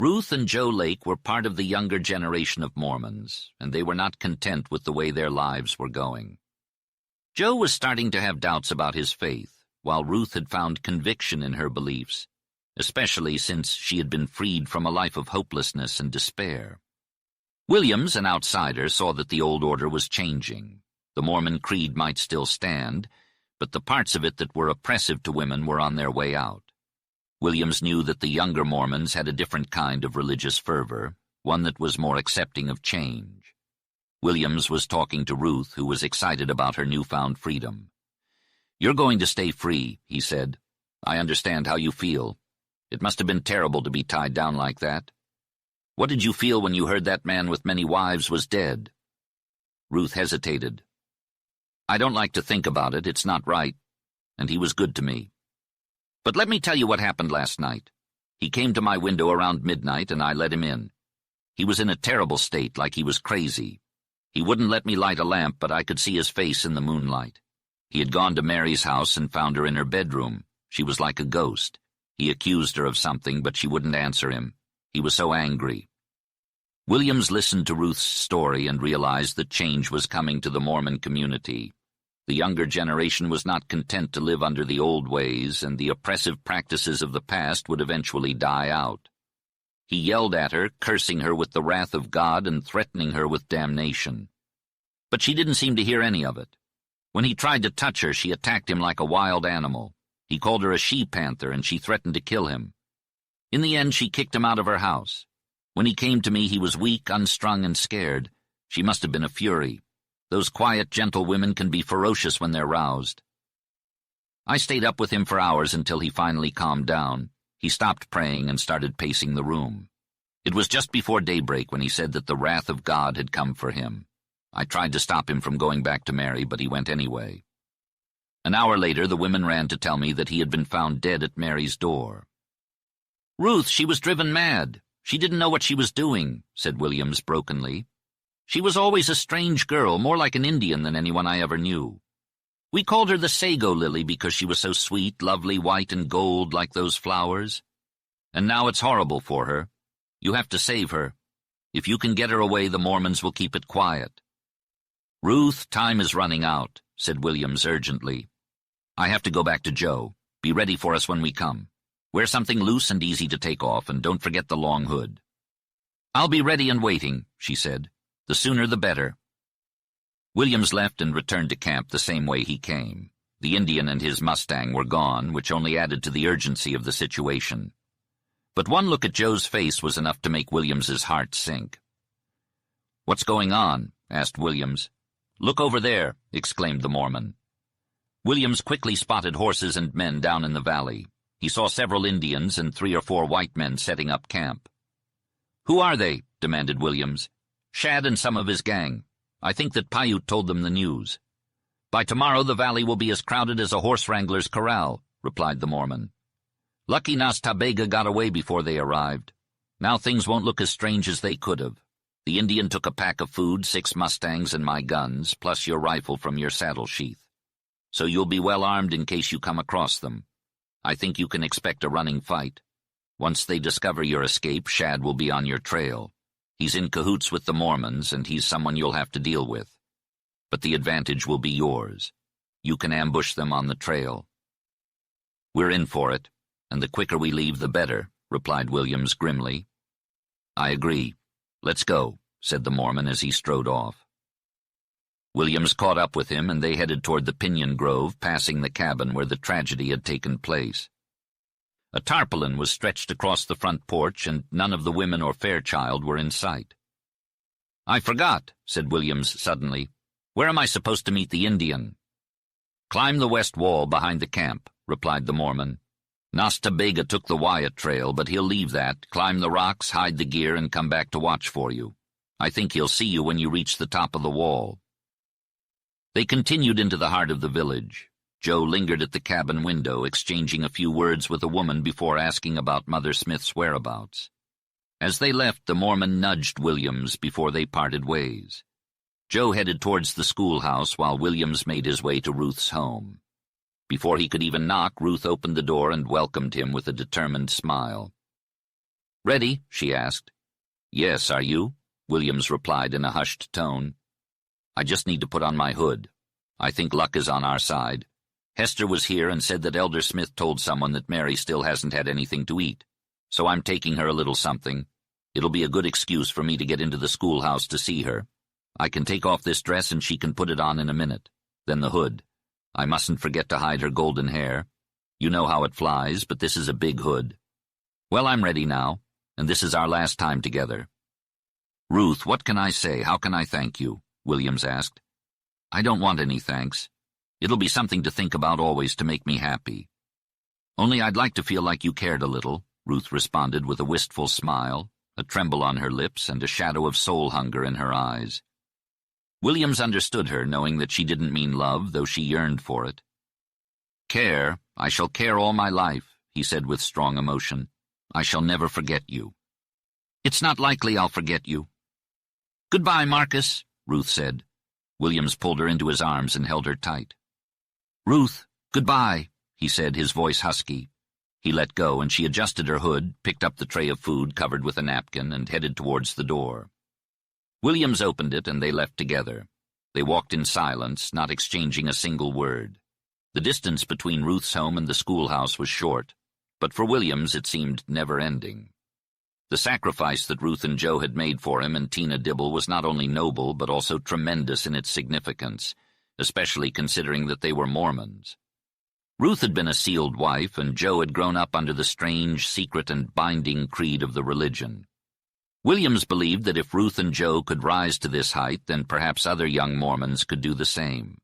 Ruth and Joe Lake were part of the younger generation of Mormons, and they were not content with the way their lives were going. Joe was starting to have doubts about his faith, while Ruth had found conviction in her beliefs, especially since she had been freed from a life of hopelessness and despair. Williams, an outsider, saw that the old order was changing. The Mormon creed might still stand, but the parts of it that were oppressive to women were on their way out. Williams knew that the younger Mormons had a different kind of religious fervor, one that was more accepting of change. Williams was talking to Ruth, who was excited about her newfound freedom. "You're going to stay free," he said. "I understand how you feel. It must have been terrible to be tied down like that. What did you feel when you heard that man with many wives was dead?" Ruth hesitated. "I don't like to think about it. It's not right. And he was good to me. But let me tell you what happened last night. He came to my window around midnight, and I let him in. He was in a terrible state, like he was crazy. He wouldn't let me light a lamp, but I could see his face in the moonlight. He had gone to Mary's house and found her in her bedroom. She was like a ghost. He accused her of something, but she wouldn't answer him. He was so angry." Williams listened to Ruth's story and realized that change was coming to the Mormon community. The younger generation was not content to live under the old ways, and the oppressive practices of the past would eventually die out. He yelled at her, cursing her with the wrath of God and threatening her with damnation. But she didn't seem to hear any of it. When he tried to touch her, she attacked him like a wild animal. He called her a she-panther, and she threatened to kill him. In the end, she kicked him out of her house. When he came to me, he was weak, unstrung, and scared. She must have been a fury. Those quiet, gentle women can be ferocious when they're roused. I stayed up with him for hours until he finally calmed down. He stopped praying and started pacing the room. It was just before daybreak when he said that the wrath of God had come for him. I tried to stop him from going back to Mary, but he went anyway. An hour later, the women ran to tell me that he had been found dead at Mary's door. "Ruth, she was driven mad. She didn't know what she was doing," said Williams brokenly. "She was always a strange girl, more like an Indian than anyone I ever knew. We called her the sago lily because she was so sweet, lovely, white and gold like those flowers. And now it's horrible for her. You have to save her. If you can get her away, the Mormons will keep it quiet." "Ruth, time is running out," said Williams urgently. "I have to go back to Joe. Be ready for us when we come. Wear something loose and easy to take off, and don't forget the long hood." "I'll be ready and waiting," she said. "The sooner the better." Williams left and returned to camp the same way he came. The Indian and his Mustang were gone, which only added to the urgency of the situation. But one look at Joe's face was enough to make Williams's heart sink. "What's going on?" asked Williams. "Look over there," exclaimed the Mormon. Williams quickly spotted horses and men down in the valley. He saw several Indians and 3 or 4 white men setting up camp. "Who are they?" demanded Williams. "Shad and some of his gang. I think that Paiute told them the news." "By tomorrow the valley will be as crowded as a horse wrangler's corral," replied the Mormon. "Lucky Nas Tabega got away before they arrived. Now things won't look as strange as they could have. The Indian took a pack of food, 6 Mustangs, and my guns, plus your rifle from your saddle sheath. So you'll be well armed in case you come across them. I think you can expect a running fight. Once they discover your escape, Shad will be on your trail. He's in cahoots with the Mormons, and he's someone you'll have to deal with. But the advantage will be yours. You can ambush them on the trail." "We're in for it, and the quicker we leave the better," replied Williams grimly. "I agree. Let's go," said the Mormon as he strode off. Williams caught up with him, and they headed toward the Pinyon Grove, passing the cabin where the tragedy had taken place. A tarpaulin was stretched across the front porch, and none of the women or Fairchild were in sight. "I forgot," said Williams suddenly. "Where am I supposed to meet the Indian?" "Climb the west wall behind the camp," replied the Mormon. "Nas Tabega took the Wyatt trail, but he'll leave that, climb the rocks, hide the gear, and come back to watch for you. I think he'll see you when you reach the top of the wall." They continued into the heart of the village. Joe lingered at the cabin window, exchanging a few words with a woman before asking about Mother Smith's whereabouts. As they left, the Mormon nudged Williams before they parted ways. Joe headed towards the schoolhouse while Williams made his way to Ruth's home. Before he could even knock, Ruth opened the door and welcomed him with a determined smile. "Ready?" she asked. "Yes, are you?" Williams replied in a hushed tone. "I just need to put on my hood. I think luck is on our side. Hester was here and said that Elder Smith told someone that Mary still hasn't had anything to eat, so I'm taking her a little something. It'll be a good excuse for me to get into the schoolhouse to see her. I can take off this dress and she can put it on in a minute. Then the hood. I mustn't forget to hide her golden hair. You know how it flies, but this is a big hood. Well, I'm ready now, and this is our last time together." "Ruth, what can I say? How can I thank you?" Williams asked. "I don't want any thanks. It'll be something to think about always to make me happy. Only I'd like to feel like you cared a little," Ruth responded with a wistful smile, a tremble on her lips, and a shadow of soul hunger in her eyes. Williams understood her, knowing that she didn't mean love, though she yearned for it. "Care? I shall care all my life," he said with strong emotion. "I shall never forget you." "It's not likely I'll forget you." "Goodbye, Marcus," Ruth said. Williams pulled her into his arms and held her tight. "Ruth, goodbye," he said, his voice husky. He let go, and she adjusted her hood, picked up the tray of food covered with a napkin, and headed towards the door. Williams opened it, and they left together. They walked in silence, not exchanging a single word. The distance between Ruth's home and the schoolhouse was short, but for Williams it seemed never-ending. The sacrifice that Ruth and Joe had made for him and Tina Dibble was not only noble but also tremendous in its significance, especially considering that they were Mormons. Ruth had been a sealed wife, and Joe had grown up under the strange, secret, and binding creed of the religion. Williams believed that if Ruth and Joe could rise to this height, then perhaps other young Mormons could do the same.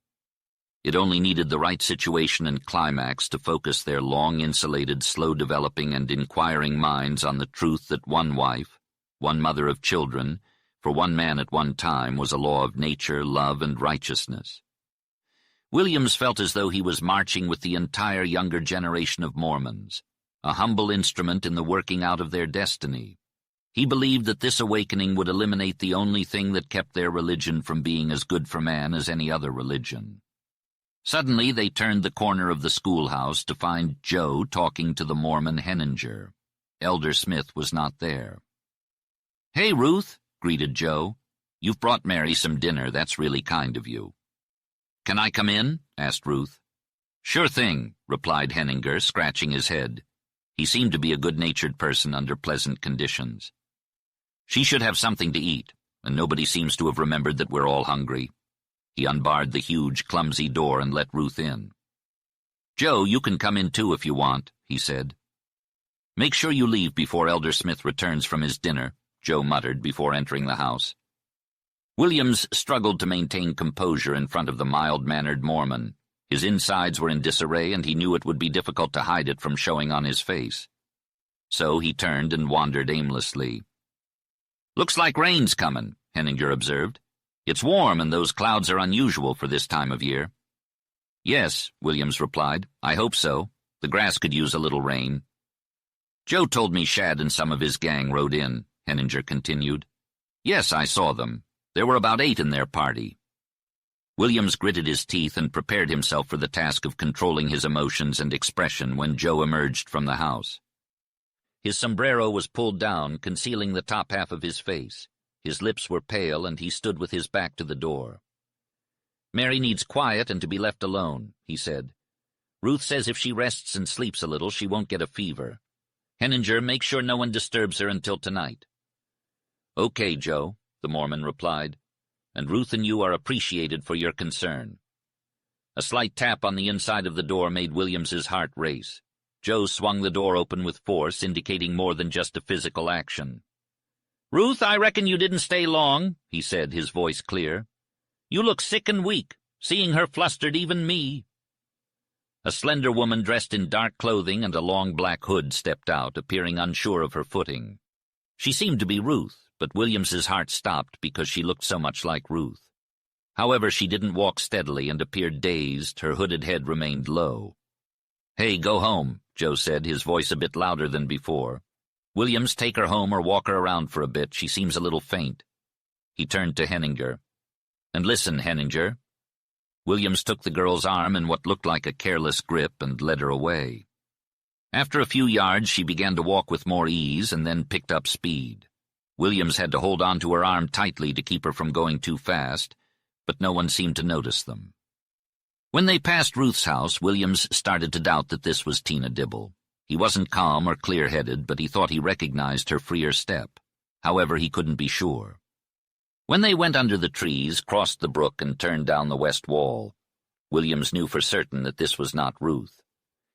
It only needed the right situation and climax to focus their long-insulated, slow-developing, and inquiring minds on the truth that one wife, one mother of children, for one man at one time, was a law of nature, love, and righteousness. Williams felt as though he was marching with the entire younger generation of Mormons, a humble instrument in the working out of their destiny. He believed that this awakening would eliminate the only thing that kept their religion from being as good for man as any other religion. Suddenly they turned the corner of the schoolhouse to find Joe talking to the Mormon Henninger. Elder Smith was not there. "Hey, Ruth," greeted Joe. "You've brought Mary some dinner. That's really kind of you." "Can I come in?" asked Ruth. "Sure thing," replied Henninger, scratching his head. He seemed to be a good-natured person under pleasant conditions. "She should have something to eat, and nobody seems to have remembered that we're all hungry." He unbarred the huge, clumsy door and let Ruth in. "Joe, you can come in too if you want," he said. "Make sure you leave before Elder Smith returns from his dinner," Joe muttered before entering the house. Williams struggled to maintain composure in front of the mild-mannered Mormon. His insides were in disarray, and he knew it would be difficult to hide it from showing on his face. So he turned and wandered aimlessly. "Looks like rain's comin'," Henninger observed. "It's warm, and those clouds are unusual for this time of year." "Yes," Williams replied. "I hope so. The grass could use a little rain." "Joe told me Shad and some of his gang rode in," Henninger continued. "Yes, I saw them. There were about 8 in their party." Williams gritted his teeth and prepared himself for the task of controlling his emotions and expression when Joe emerged from the house. His sombrero was pulled down, concealing the top half of his face. His lips were pale, and he stood with his back to the door. "Mary needs quiet and to be left alone," he said. "Ruth says if she rests and sleeps a little, she won't get a fever. Henninger, make sure no one disturbs her until tonight." "Okay, Joe," the Mormon replied, "and Ruth and you are appreciated for your concern." A slight tap on the inside of the door made Williams's heart race. Joe swung the door open with force, indicating more than just a physical action. "Ruth, I reckon you didn't stay long," he said, his voice clear. "You look sick and weak. Seeing her flustered even me." A slender woman dressed in dark clothing and a long black hood stepped out, appearing unsure of her footing. She seemed to be Ruth, but Williams's heart stopped because she looked so much like Ruth. However, she didn't walk steadily and appeared dazed. Her hooded head remained low. "Hey, go home," Joe said, his voice a bit louder than before. "Williams, take her home or walk her around for a bit. She seems a little faint." He turned to Henninger. "And listen, Henninger." Williams took the girl's arm in what looked like a careless grip and led her away. After a few yards, she began to walk with more ease and then picked up speed. Williams had to hold on to her arm tightly to keep her from going too fast, but no one seemed to notice them. When they passed Ruth's house, Williams started to doubt that this was Tina Dibble. He wasn't calm or clear-headed, but he thought he recognized her freer step. However, he couldn't be sure. When they went under the trees, crossed the brook, and turned down the west wall, Williams knew for certain that this was not Ruth.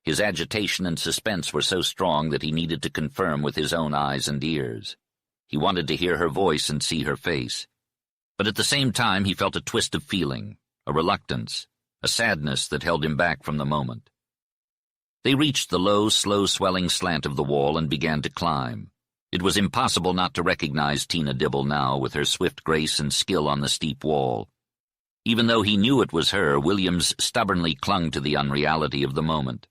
His agitation and suspense were so strong that he needed to confirm with his own eyes and ears. He wanted to hear her voice and see her face. But at the same time he felt a twist of feeling, a reluctance, a sadness that held him back from the moment. They reached the low, slow-swelling slant of the wall and began to climb. It was impossible not to recognize Tina Dibble now, with her swift grace and skill on the steep wall. Even though he knew it was her, Williams stubbornly clung to the unreality of the moment.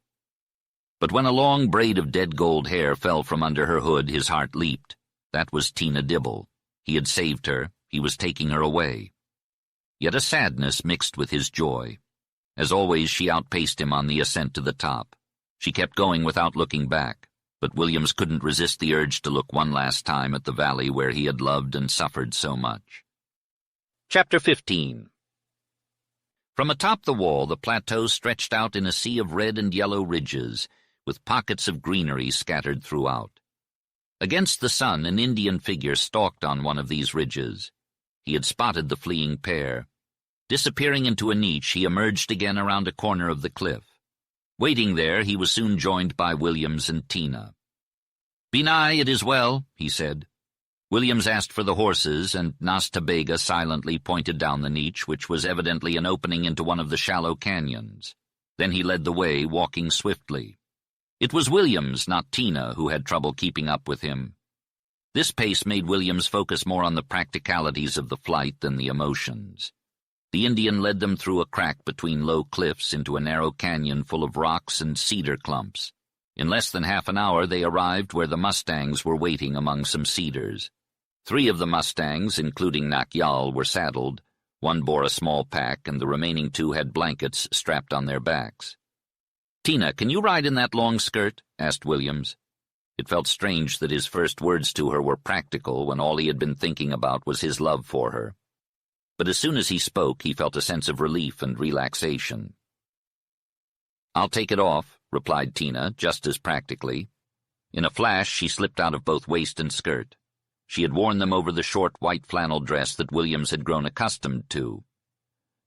But when a long braid of dead gold hair fell from under her hood, his heart leaped. That was Tina Dibble. He had saved her. He was taking her away. Yet a sadness mixed with his joy. As always, she outpaced him on the ascent to the top. She kept going without looking back, but Williams couldn't resist the urge to look one last time at the valley where he had loved and suffered so much. Chapter 15. From atop the wall, the plateau stretched out in a sea of red and yellow ridges, with pockets of greenery scattered throughout. Against the sun, an Indian figure stalked on one of these ridges. He had spotted the fleeing pair. Disappearing into a niche, he emerged again around a corner of the cliff. Waiting there, he was soon joined by Williams and Tina. "Binai, it is well," he said. Williams asked for the horses, and Nas Ta Bega silently pointed down the niche, which was evidently an opening into one of the shallow canyons. Then he led the way, walking swiftly. It was Williams, not Tina, who had trouble keeping up with him. This pace made Williams focus more on the practicalities of the flight than the emotions. The Indian led them through a crack between low cliffs into a narrow canyon full of rocks and cedar clumps. In less than half an hour they arrived where the mustangs were waiting among some cedars. 3 of the mustangs, including Nakyal, were saddled. 1 bore a small pack, and the remaining 2 had blankets strapped on their backs. "Tina, can you ride in that long skirt?" asked Williams. It felt strange that his first words to her were practical when all he had been thinking about was his love for her. But as soon as he spoke, he felt a sense of relief and relaxation. "I'll take it off," replied Tina, just as practically. In a flash, she slipped out of both waist and skirt. She had worn them over the short white flannel dress that Williams had grown accustomed to.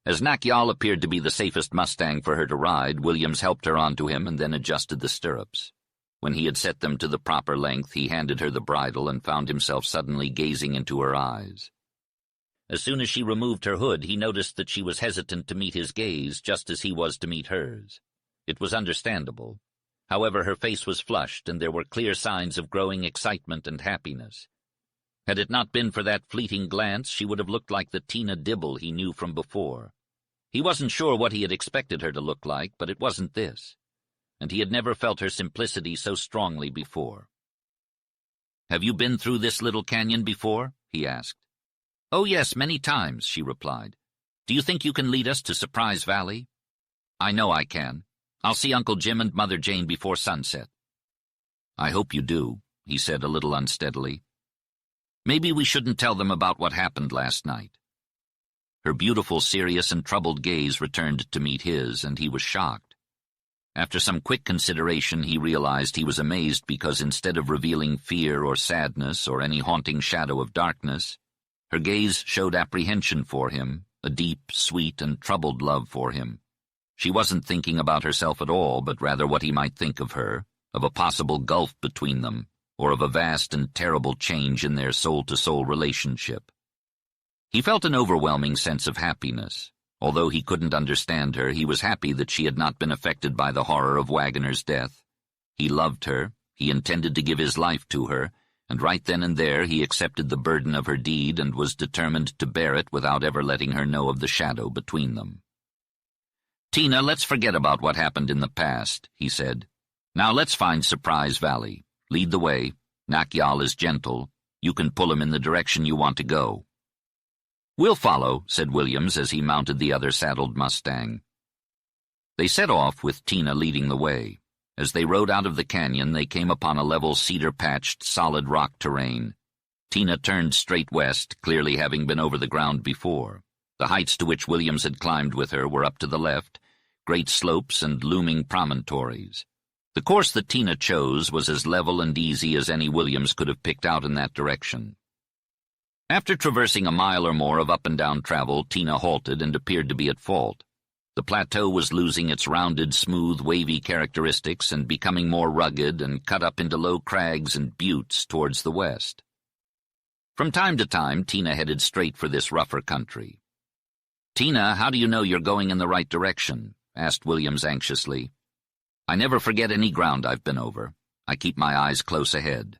As Nakyal appeared to be the safest mustang for her to ride, Williams helped her onto him and then adjusted the stirrups. When he had set them to the proper length, he handed her the bridle and found himself suddenly gazing into her eyes. As soon as she removed her hood, he noticed that she was hesitant to meet his gaze, just as he was to meet hers. It was understandable. However, her face was flushed, and there were clear signs of growing excitement and happiness. Had it not been for that fleeting glance, she would have looked like the Tina Dibble he knew from before. He wasn't sure what he had expected her to look like, but it wasn't this. And he had never felt her simplicity so strongly before. "Have you been through this little canyon before?" he asked. "Oh, yes, many times," she replied. "Do you think you can lead us to Surprise Valley?" "I know I can. I'll see Uncle Jim and Mother Jane before sunset." "I hope you do," he said a little unsteadily. "Maybe we shouldn't tell them about what happened last night." Her beautiful, serious, and troubled gaze returned to meet his, and he was shocked. After some quick consideration, he realized he was amazed because instead of revealing fear or sadness or any haunting shadow of darkness, her gaze showed apprehension for him, a deep, sweet, and troubled love for him. She wasn't thinking about herself at all, but rather what he might think of her, of a possible gulf between them, or of a vast and terrible change in their soul-to-soul relationship. He felt an overwhelming sense of happiness. Although he couldn't understand her, he was happy that she had not been affected by the horror of Waggoner's death. He loved her, he intended to give his life to her, and right then and there he accepted the burden of her deed and was determined to bear it without ever letting her know of the shadow between them. "Tina, let's forget about what happened in the past," he said. "Now let's find Surprise Valley. Lead the way. Nakyal is gentle. You can pull him in the direction you want to go." "We'll follow," said Williams as he mounted the other saddled mustang. They set off with Tina leading the way. As they rode out of the canyon, they came upon a level, cedar-patched, solid rock terrain. Tina turned straight west, clearly having been over the ground before. The heights to which Williams had climbed with her were up to the left, great slopes and looming promontories. The course that Tina chose was as level and easy as any Williams could have picked out in that direction. After traversing a mile or more of up-and-down travel, Tina halted and appeared to be at fault. The plateau was losing its rounded, smooth, wavy characteristics and becoming more rugged and cut up into low crags and buttes towards the west. From time to time, Tina headed straight for this rougher country. "Tina, how do you know you're going in the right direction?" asked Williams anxiously. "I never forget any ground I've been over. I keep my eyes close ahead.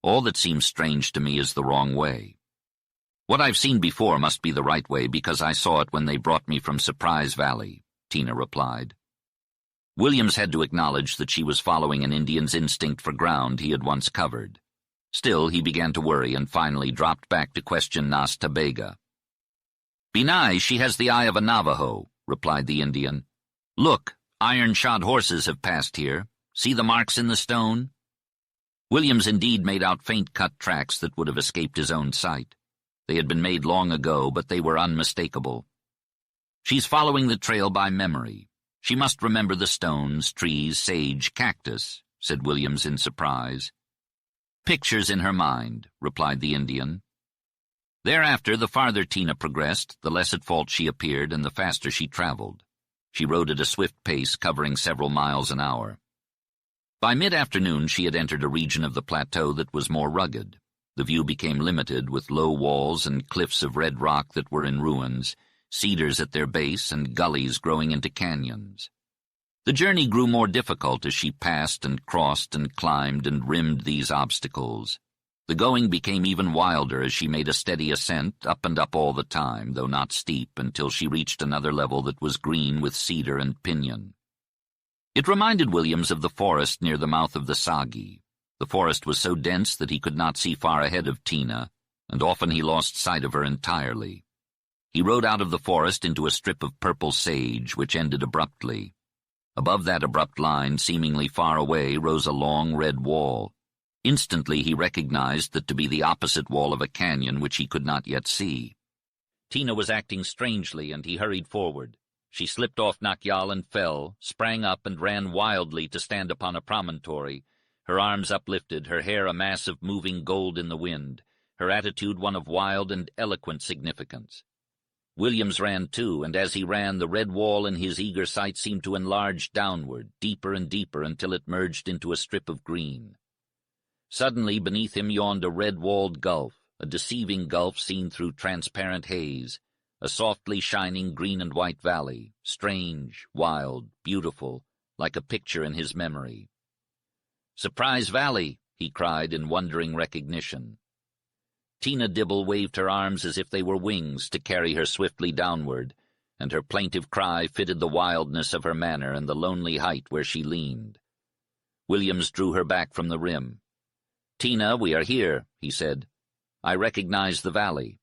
All that seems strange to me is the wrong way. What I've seen before must be the right way because I saw it when they brought me from Surprise Valley," Tina replied. Williams had to acknowledge that she was following an Indian's instinct for ground he had once covered. Still, he began to worry and finally dropped back to question Nas Tabega. "Benai, she has the eye of a Navajo," replied the Indian. "Look, iron-shod horses have passed here. See the marks in the stone?" Williams indeed made out faint-cut tracks that would have escaped his own sight. They had been made long ago, but they were unmistakable. "She's following the trail by memory. She must remember the stones, trees, sage, cactus," said Williams in surprise. "Pictures in her mind," replied the Indian. Thereafter, the farther Tina progressed, the less at fault she appeared and the faster she traveled. She rode at a swift pace, covering several miles an hour. By mid-afternoon she had entered a region of the plateau that was more rugged. The view became limited, with low walls and cliffs of red rock that were in ruins, cedars at their base, and gullies growing into canyons. The journey grew more difficult as she passed and crossed and climbed and rimmed these obstacles. The going became even wilder as she made a steady ascent, up and up all the time, though not steep, until she reached another level that was green with cedar and pinyon. It reminded Williams of the forest near the mouth of the Sagi. The forest was so dense that he could not see far ahead of Tina, and often he lost sight of her entirely. He rode out of the forest into a strip of purple sage, which ended abruptly. Above that abrupt line, seemingly far away, rose a long red wall. Instantly he recognized that to be the opposite wall of a canyon which he could not yet see. Tina was acting strangely, and he hurried forward. She slipped off Nakyal and fell, sprang up and ran wildly to stand upon a promontory, her arms uplifted, her hair a mass of moving gold in the wind, her attitude one of wild and eloquent significance. Williams ran too, and as he ran, the red wall in his eager sight seemed to enlarge downward, deeper and deeper, until it merged into a strip of green. Suddenly, beneath him yawned a red-walled gulf, a deceiving gulf seen through transparent haze, a softly shining green and white valley, strange, wild, beautiful, like a picture in his memory. "Surprise Valley," he cried in wondering recognition. Tina Dibble waved her arms as if they were wings to carry her swiftly downward, and her plaintive cry fitted the wildness of her manner and the lonely height where she leaned. Williams drew her back from the rim. "Tina, we are here," he said. "I recognize the valley."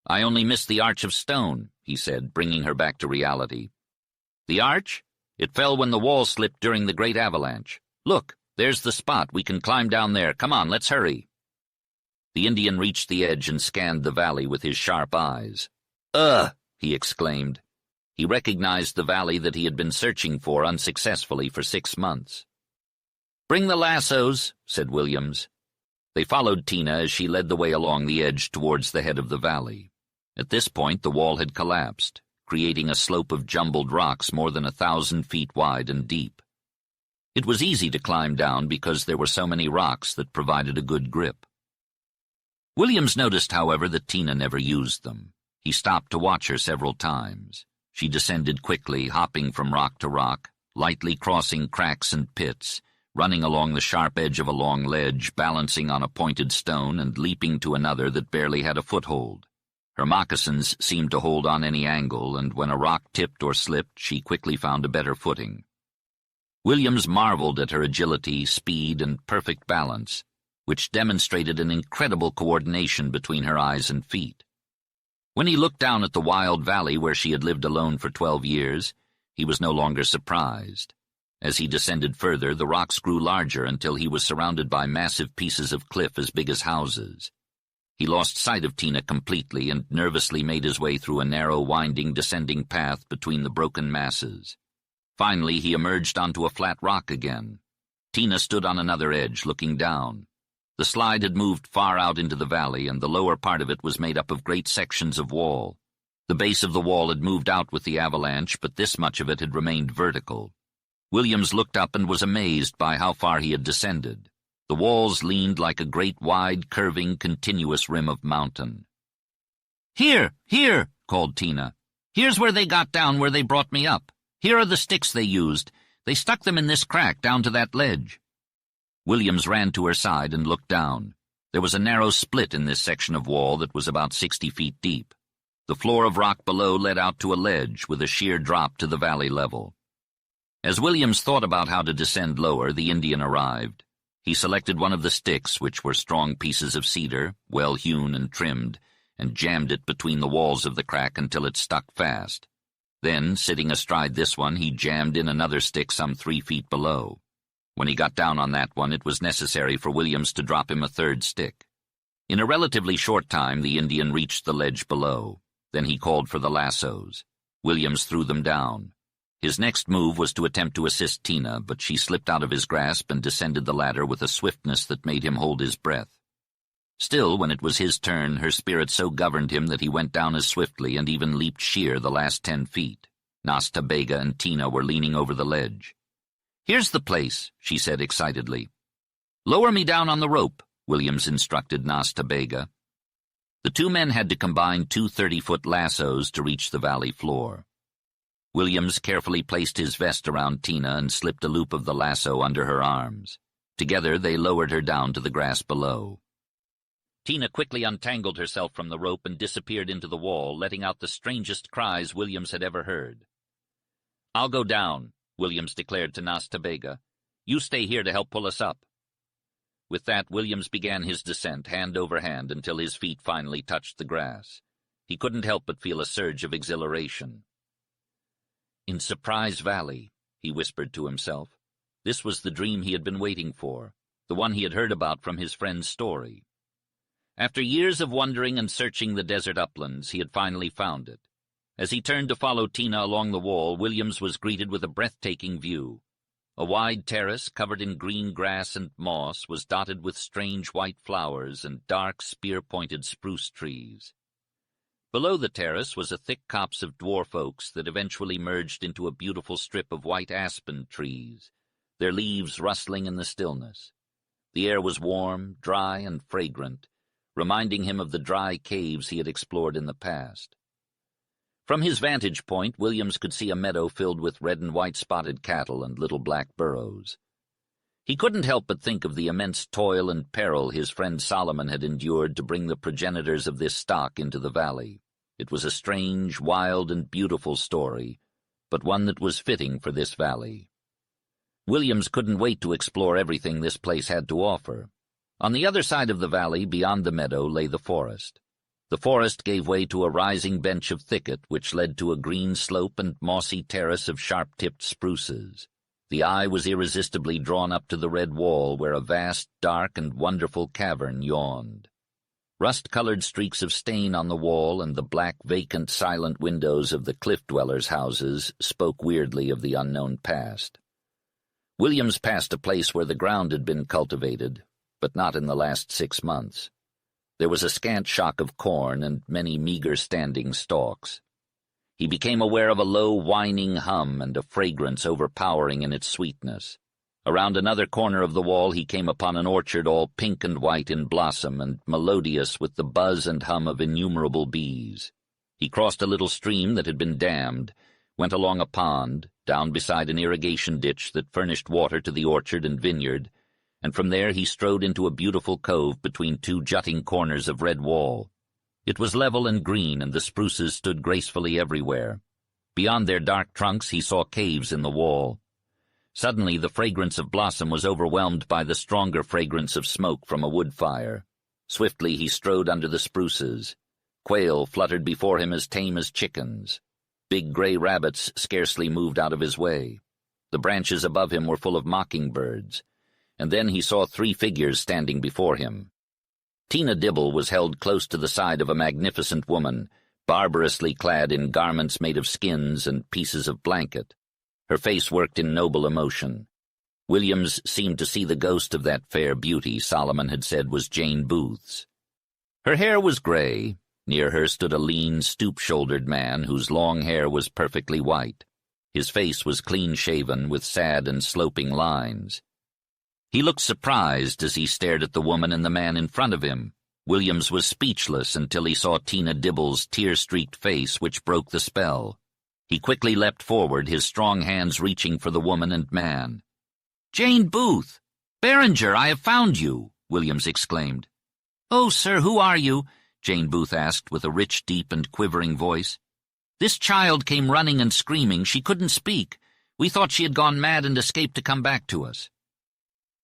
"I only missed the arch of stone," he said, bringing her back to reality. "The arch? It fell when the wall slipped during the great avalanche. Look, there's the spot. We can climb down there. Come on, let's hurry." The Indian reached the edge and scanned the valley with his sharp eyes. "Ugh!" he exclaimed. He recognized the valley that he had been searching for unsuccessfully for 6 months. "Bring the lassos," said Williams. They followed Tina as she led the way along the edge towards the head of the valley. At this point the wall had collapsed, creating a slope of jumbled rocks more than 1,000 feet wide and deep. It was easy to climb down because there were so many rocks that provided a good grip. Williams noticed, however, that Tina never used them. He stopped to watch her several times. She descended quickly, hopping from rock to rock, lightly crossing cracks and pits, running along the sharp edge of a long ledge, balancing on a pointed stone and leaping to another that barely had a foothold. Her moccasins seemed to hold on any angle, and when a rock tipped or slipped, she quickly found a better footing. Williams marveled at her agility, speed, and perfect balance, which demonstrated an incredible coordination between her eyes and feet. When he looked down at the wild valley where she had lived alone for 12 years, he was no longer surprised. As he descended further, the rocks grew larger until he was surrounded by massive pieces of cliff as big as houses. He lost sight of Tina completely and nervously made his way through a narrow, winding, descending path between the broken masses. Finally, he emerged onto a flat rock again. Tina stood on another edge, looking down. The slide had moved far out into the valley, and the lower part of it was made up of great sections of wall. The base of the wall had moved out with the avalanche, but this much of it had remained vertical. Williams looked up and was amazed by how far he had descended. The walls leaned like a great wide, curving, continuous rim of mountain. "Here, here," called Tina. "Here's where they got down where they brought me up. Here are the sticks they used. They stuck them in this crack down to that ledge." Williams ran to her side and looked down. There was a narrow split in this section of wall that was about 60 feet deep. The floor of rock below led out to a ledge with a sheer drop to the valley level. As Williams thought about how to descend lower, the Indian arrived. He selected one of the sticks, which were strong pieces of cedar, well hewn and trimmed, and jammed it between the walls of the crack until it stuck fast. Then, sitting astride this one, he jammed in another stick some 3 feet below. When he got down on that one, it was necessary for Williams to drop him a third stick. In a relatively short time, the Indian reached the ledge below. Then he called for the lassos. Williams threw them down. His next move was to attempt to assist Tina, but she slipped out of his grasp and descended the ladder with a swiftness that made him hold his breath. Still, when it was his turn, her spirit so governed him that he went down as swiftly and even leaped sheer the last 10 feet. Nasta Bega and Tina were leaning over the ledge. "Here's the place," she said excitedly. "Lower me down on the rope," Williams instructed Nasta Bega. The two men had to combine 2 30-foot lassos to reach the valley floor. Williams carefully placed his vest around Tina and slipped a loop of the lasso under her arms. Together they lowered her down to the grass below. Tina quickly untangled herself from the rope and disappeared into the wall, letting out the strangest cries Williams had ever heard. "I'll go down," Williams declared to Nasta Bega. "You stay here to help pull us up." With that, Williams began his descent, hand over hand, until his feet finally touched the grass. He couldn't help but feel a surge of exhilaration. "In Surprise Valley," he whispered to himself. This was the dream he had been waiting for, the one he had heard about from his friend's story. After years of wandering and searching the desert uplands, he had finally found it. As he turned to follow Tina along the wall, Williams was greeted with a breathtaking view. A wide terrace covered in green grass and moss was dotted with strange white flowers and dark spear-pointed spruce trees. Below the terrace was a thick copse of dwarf oaks that eventually merged into a beautiful strip of white aspen trees, their leaves rustling in the stillness. The air was warm, dry, and fragrant, reminding him of the dry caves he had explored in the past. From his vantage point, Williams could see a meadow filled with red and white spotted cattle and little black burros. He couldn't help but think of the immense toil and peril his friend Solomon had endured to bring the progenitors of this stock into the valley. It was a strange, wild, and beautiful story, but one that was fitting for this valley. Williams couldn't wait to explore everything this place had to offer. On the other side of the valley, beyond the meadow, lay the forest. The forest gave way to a rising bench of thicket which led to a green slope and mossy terrace of sharp-tipped spruces. The eye was irresistibly drawn up to the red wall where a vast, dark, and wonderful cavern yawned. Rust-colored streaks of stain on the wall and the black, vacant, silent windows of the cliff-dwellers' houses spoke weirdly of the unknown past. Williams passed a place where the ground had been cultivated, but not in the last 6 months. There was a scant shock of corn and many meager standing stalks. He became aware of a low, whining hum and a fragrance overpowering in its sweetness. Around another corner of the wall he came upon an orchard all pink and white in blossom and melodious with the buzz and hum of innumerable bees. He crossed a little stream that had been dammed, went along a pond, down beside an irrigation ditch that furnished water to the orchard and vineyard, and from there he strode into a beautiful cove between 2 jutting corners of red wall. It was level and green, and the spruces stood gracefully everywhere. Beyond their dark trunks he saw caves in the wall. Suddenly the fragrance of blossom was overwhelmed by the stronger fragrance of smoke from a wood fire. Swiftly he strode under the spruces. Quail fluttered before him as tame as chickens. Big gray rabbits scarcely moved out of his way. The branches above him were full of mockingbirds, and then he saw 3 figures standing before him. Tina Dibble was held close to the side of a magnificent woman, barbarously clad in garments made of skins and pieces of blanket. Her face worked in noble emotion. Williams seemed to see the ghost of that fair beauty Solomon had said was Jane Booth's. Her hair was gray. Near her stood a lean, stoop-shouldered man whose long hair was perfectly white. His face was clean-shaven with sad and sloping lines. He looked surprised as he stared at the woman and the man in front of him. Williams was speechless until he saw Tina Dibble's tear-streaked face, which broke the spell. He quickly leapt forward, his strong hands reaching for the woman and man. "Jane Booth! Beringer, I have found you!" Williams exclaimed. "Oh, sir, who are you?" Jane Booth asked with a rich, deep, and quivering voice. "This child came running and screaming. She couldn't speak. We thought she had gone mad and escaped to come back to us."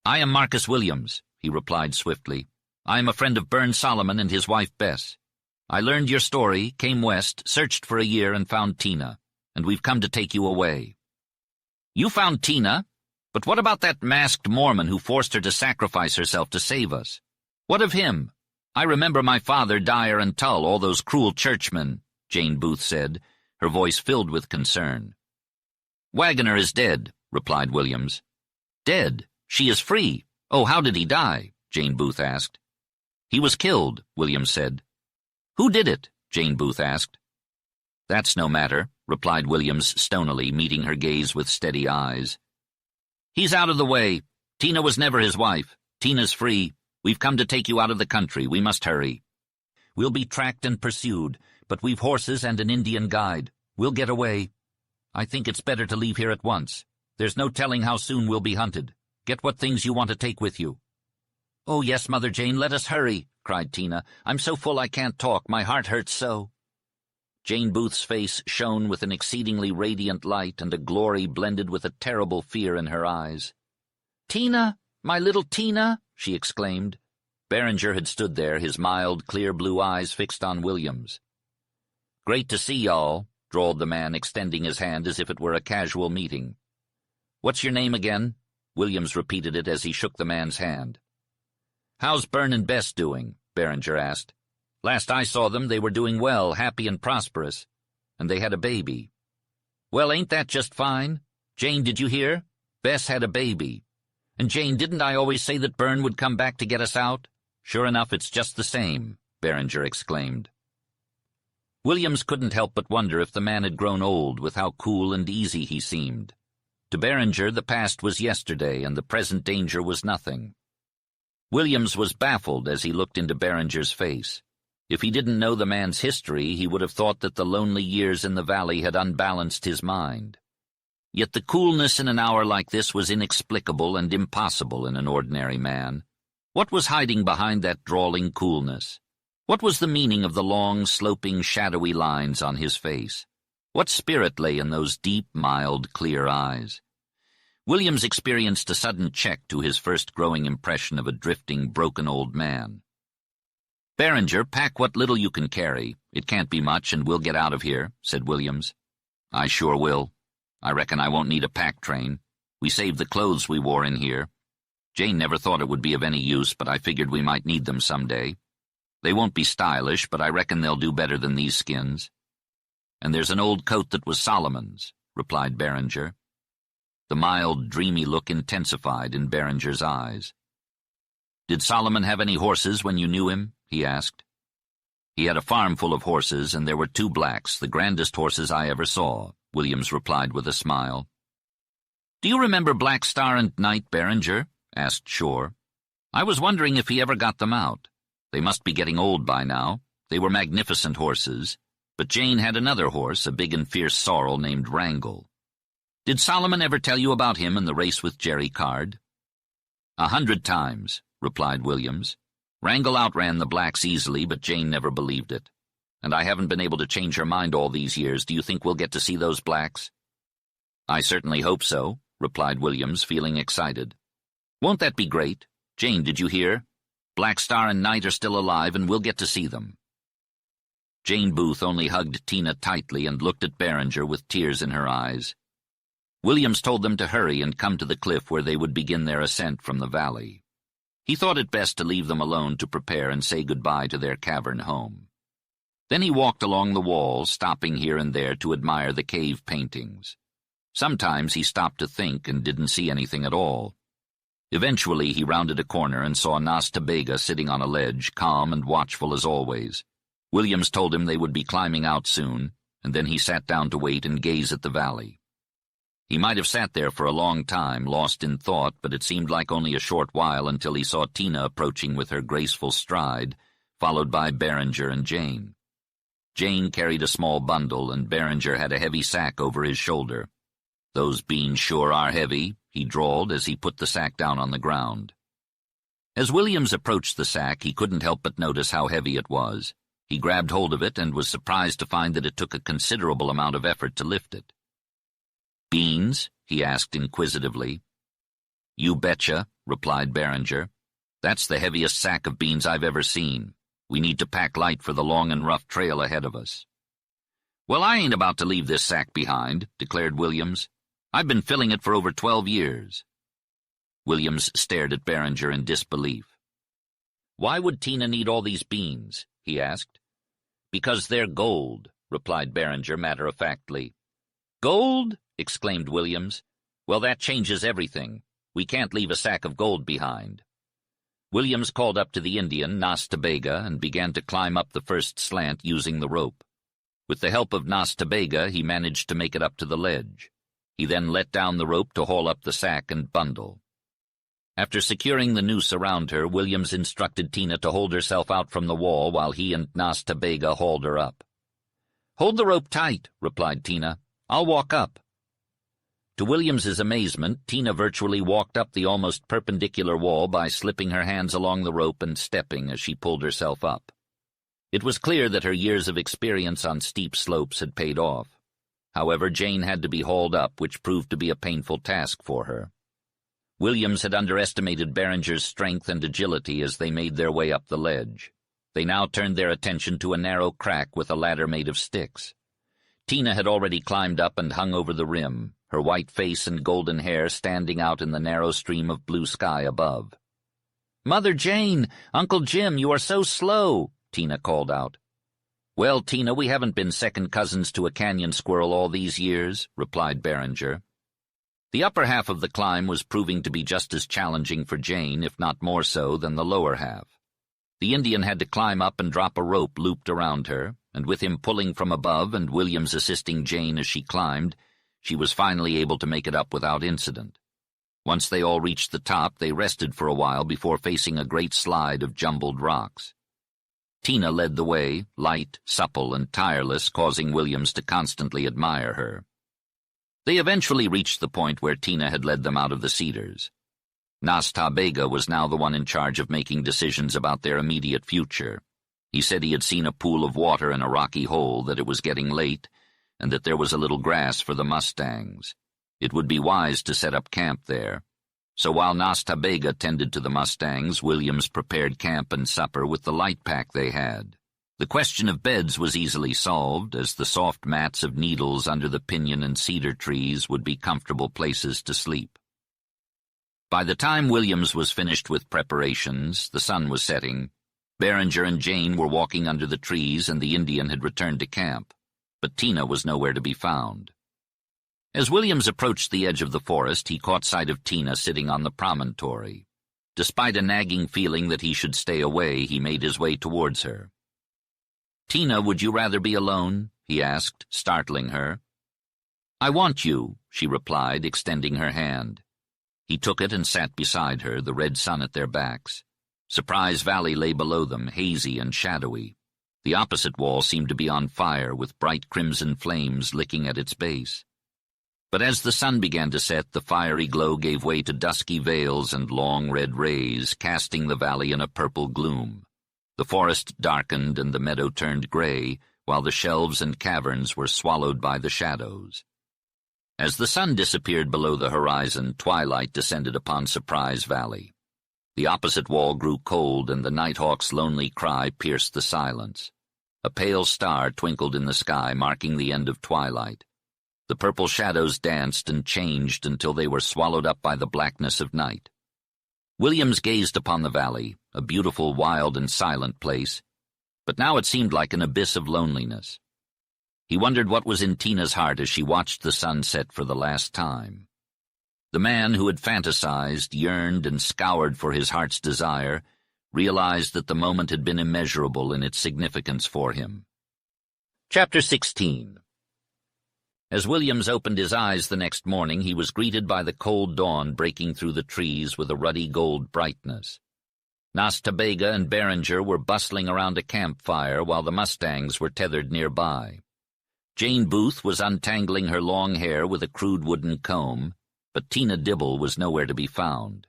"I am Marcus Williams," he replied swiftly. "I am a friend of Bern Solomon and his wife Bess. I learned your story, came west, searched for a year, and found Tina, and we've come to take you away." "You found Tina? But what about that masked Mormon who forced her to sacrifice herself to save us? What of him? I remember my father, Dyer, and Tull, all those cruel churchmen," Jane Booth said, her voice filled with concern. "Wagoner is dead," replied Williams. "Dead? She is free. Oh, how did he die?" Jane Booth asked. "He was killed," Williams said. "Who did it?" Jane Booth asked. "That's no matter," replied Williams stonily, meeting her gaze with steady eyes. "He's out of the way. Tina was never his wife. Tina's free. We've come to take you out of the country. We must hurry. We'll be tracked and pursued, but we've horses and an Indian guide. We'll get away. I think it's better to leave here at once. There's no telling how soon we'll be hunted. Get what things you want to take with you." "Oh, yes, Mother Jane, let us hurry," cried Tina. "I'm so full I can't talk. My heart hurts so." Jane Booth's face shone with an exceedingly radiant light, and a glory blended with a terrible fear in her eyes. "Tina, my little Tina!" she exclaimed. Beringer had stood there, his mild, clear blue eyes fixed on Williams. "Great to see y'all," drawled the man, extending his hand as if it were a casual meeting. "What's your name again?" Williams repeated it as he shook the man's hand. "How's Bern and Bess doing?" Beringer asked. "Last I saw them, they were doing well, happy and prosperous, and they had a baby." "Well, ain't that just fine? Jane, did you hear? Bess had a baby. And Jane, didn't I always say that Bern would come back to get us out? Sure enough, it's just the same," Beringer exclaimed. Williams couldn't help but wonder if the man had grown old with how cool and easy he seemed. To Beringer, the past was yesterday, and the present danger was nothing. Williams was baffled as he looked into Beringer's face. If he didn't know the man's history, he would have thought that the lonely years in the valley had unbalanced his mind. Yet the coolness in an hour like this was inexplicable and impossible in an ordinary man. What was hiding behind that drawling coolness? What was the meaning of the long, sloping, shadowy lines on his face? What spirit lay in those deep, mild, clear eyes? Williams experienced a sudden check to his first growing impression of a drifting, broken old man. "Beringer, pack what little you can carry. It can't be much, and we'll get out of here," said Williams. "I sure will. I reckon I won't need a pack train. We saved the clothes we wore in here. Jane never thought it would be of any use, but I figured we might need them someday. They won't be stylish, but I reckon they'll do better than these skins." "And there's an old coat that was Solomon's," replied Beringer. The mild, dreamy look intensified in Beringer's eyes. "Did Solomon have any horses when you knew him?" he asked. "He had a farm full of horses, and there were 2 blacks, the grandest horses I ever saw," Williams replied with a smile. "Do you remember Black Star and Night, Beringer?" asked Shore. "I was wondering if he ever got them out. They must be getting old by now. They were magnificent horses, but Jane had another horse, a big and fierce sorrel named Wrangle. Did Solomon ever tell you about him in the race with Jerry Card?" "100 times," replied Williams. "Wrangle outran the blacks easily, but Jane never believed it. And I haven't been able to change her mind all these years. Do you think we'll get to see those blacks?" "I certainly hope so," replied Williams, feeling excited. "Won't that be great? Jane, did you hear? Black Star and Night are still alive, and we'll get to see them." Jane Booth only hugged Tina tightly and looked at Beringer with tears in her eyes. Williams told them to hurry and come to the cliff where they would begin their ascent from the valley. He thought it best to leave them alone to prepare and say goodbye to their cavern home. Then he walked along the wall, stopping here and there to admire the cave paintings. Sometimes he stopped to think and didn't see anything at all. Eventually he rounded a corner and saw Nas Tabega sitting on a ledge, calm and watchful as always. Williams told him they would be climbing out soon, and then he sat down to wait and gaze at the valley. He might have sat there for a long time, lost in thought, but it seemed like only a short while until he saw Tina approaching with her graceful stride, followed by Berenger and Jane. Jane carried a small bundle, and Berenger had a heavy sack over his shoulder. "Those beans sure are heavy," he drawled as he put the sack down on the ground. As Williams approached the sack, he couldn't help but notice how heavy it was. He grabbed hold of it and was surprised to find that it took a considerable amount of effort to lift it. "Beans?" he asked inquisitively. "You betcha," replied Berenger. "That's the heaviest sack of beans I've ever seen. We need to pack light for the long and rough trail ahead of us." "Well, I ain't about to leave this sack behind," declared Williams. "I've been filling it for over 12 years. Williams stared at Berenger in disbelief. "Why would Tina need all these beans?" he asked. "Because they're gold," replied Berenger matter-of-factly. "Gold?" exclaimed Williams. "Well, that changes everything. We can't leave a sack of gold behind." Williams called up to the Indian, Nas Tabega, and began to climb up the first slant using the rope. With the help of Nas Tabega, he managed to make it up to the ledge. He then let down the rope to haul up the sack and bundle. After securing the noose around her, Williams instructed Tina to hold herself out from the wall while he and Nas Tabega hauled her up. "Hold the rope tight," replied Tina. "I'll walk up." To Williams's amazement, Tina virtually walked up the almost perpendicular wall by slipping her hands along the rope and stepping as she pulled herself up. It was clear that her years of experience on steep slopes had paid off. However, Jane had to be hauled up, which proved to be a painful task for her. Williams had underestimated Berenger's strength and agility as they made their way up the ledge. They now turned their attention to a narrow crack with a ladder made of sticks. Tina had already climbed up and hung over the rim, her white face and golden hair standing out in the narrow stream of blue sky above. "Mother Jane! Uncle Jim, you are so slow!" Tina called out. "Well, Tina, we haven't been second cousins to a canyon squirrel all these years," replied Berenger. The upper half of the climb was proving to be just as challenging for Jane, if not more so, than the lower half. The Indian had to climb up and drop a rope looped around her, and with him pulling from above and Williams assisting Jane as she climbed, she was finally able to make it up without incident. Once they all reached the top, they rested for a while before facing a great slide of jumbled rocks. Tina led the way, light, supple, and tireless, causing Williams to constantly admire her. They eventually reached the point where Tina had led them out of the cedars. Nas Tabega was now the one in charge of making decisions about their immediate future. He said he had seen a pool of water in a rocky hole, that it was getting late, and that there was a little grass for the mustangs. It would be wise to set up camp there. So while Nas Tabega tended to the mustangs, Williams prepared camp and supper with the light pack they had. The question of beds was easily solved, as the soft mats of needles under the pinyon and cedar trees would be comfortable places to sleep. By the time Williams was finished with preparations, the sun was setting. Berenger and Jane were walking under the trees, and the Indian had returned to camp, but Tina was nowhere to be found. As Williams approached the edge of the forest, he caught sight of Tina sitting on the promontory. Despite a nagging feeling that he should stay away, he made his way towards her. "Tina, would you rather be alone?" he asked, startling her. "I want you," she replied, extending her hand. He took it and sat beside her, the red sun at their backs. Surprise Valley lay below them, hazy and shadowy. The opposite wall seemed to be on fire, with bright crimson flames licking at its base. But as the sun began to set, the fiery glow gave way to dusky veils and long red rays, casting the valley in a purple gloom. The forest darkened and the meadow turned gray, while the shelves and caverns were swallowed by the shadows. As the sun disappeared below the horizon, twilight descended upon Surprise Valley. The opposite wall grew cold, and the nighthawk's lonely cry pierced the silence. A pale star twinkled in the sky, marking the end of twilight. The purple shadows danced and changed until they were swallowed up by the blackness of night. Williams gazed upon the valley, a beautiful, wild, and silent place, but now it seemed like an abyss of loneliness. He wondered what was in Tina's heart as she watched the sun set for the last time. The man who had fantasized, yearned, and scoured for his heart's desire realized that the moment had been immeasurable in its significance for him. Chapter 16. As Williams opened his eyes the next morning, he was greeted by the cold dawn breaking through the trees with a ruddy gold brightness. Nas Ta Bega and Beringer were bustling around a campfire while the mustangs were tethered nearby. Jane Booth was untangling her long hair with a crude wooden comb, but Tina Dibble was nowhere to be found.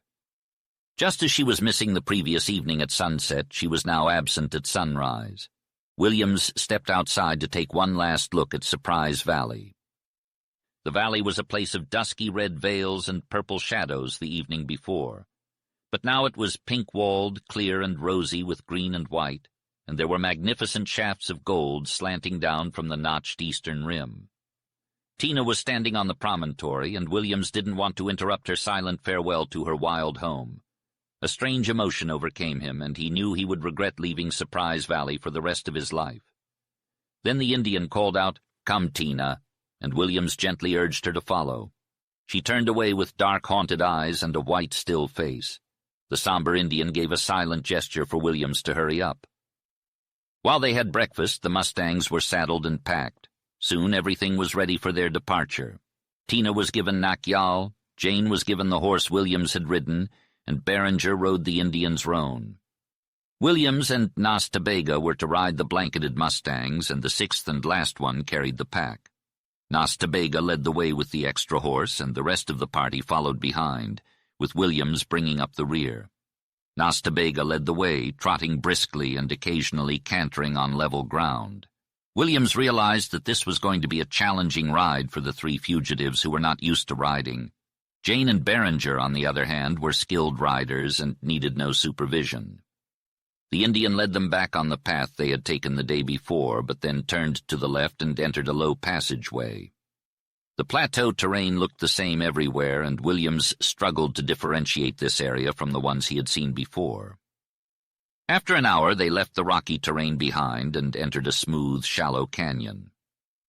Just as she was missing the previous evening at sunset, she was now absent at sunrise. Williams stepped outside to take one last look at Surprise Valley. The valley was a place of dusky red veils and purple shadows the evening before, but now it was pink-walled, clear and rosy with green and white, and there were magnificent shafts of gold slanting down from the notched eastern rim. Tina was standing on the promontory, and Williams didn't want to interrupt her silent farewell to her wild home. A strange emotion overcame him, and he knew he would regret leaving Surprise Valley for the rest of his life. Then the Indian called out, "Come, Tina," and Williams gently urged her to follow. She turned away with dark, haunted eyes and a white, still face. The somber Indian gave a silent gesture for Williams to hurry up. While they had breakfast, the mustangs were saddled and packed. Soon everything was ready for their departure. Tina was given Nakyal, Jane was given the horse Williams had ridden, and Beringer rode the Indian's roan. Williams and Nas Ta Bega were to ride the blanketed mustangs, and the sixth and last one carried the pack. Nas Ta Bega led the way with the extra horse, and the rest of the party followed behind, with Williams bringing up the rear. Nas Ta Bega led the way, trotting briskly and occasionally cantering on level ground. Williams realized that this was going to be a challenging ride for the three fugitives who were not used to riding. Jane and Beringer, on the other hand, were skilled riders and needed no supervision. The Indian led them back on the path they had taken the day before, but then turned to the left and entered a low passageway. The plateau terrain looked the same everywhere, and Williams struggled to differentiate this area from the ones he had seen before. After an hour, they left the rocky terrain behind and entered a smooth, shallow canyon.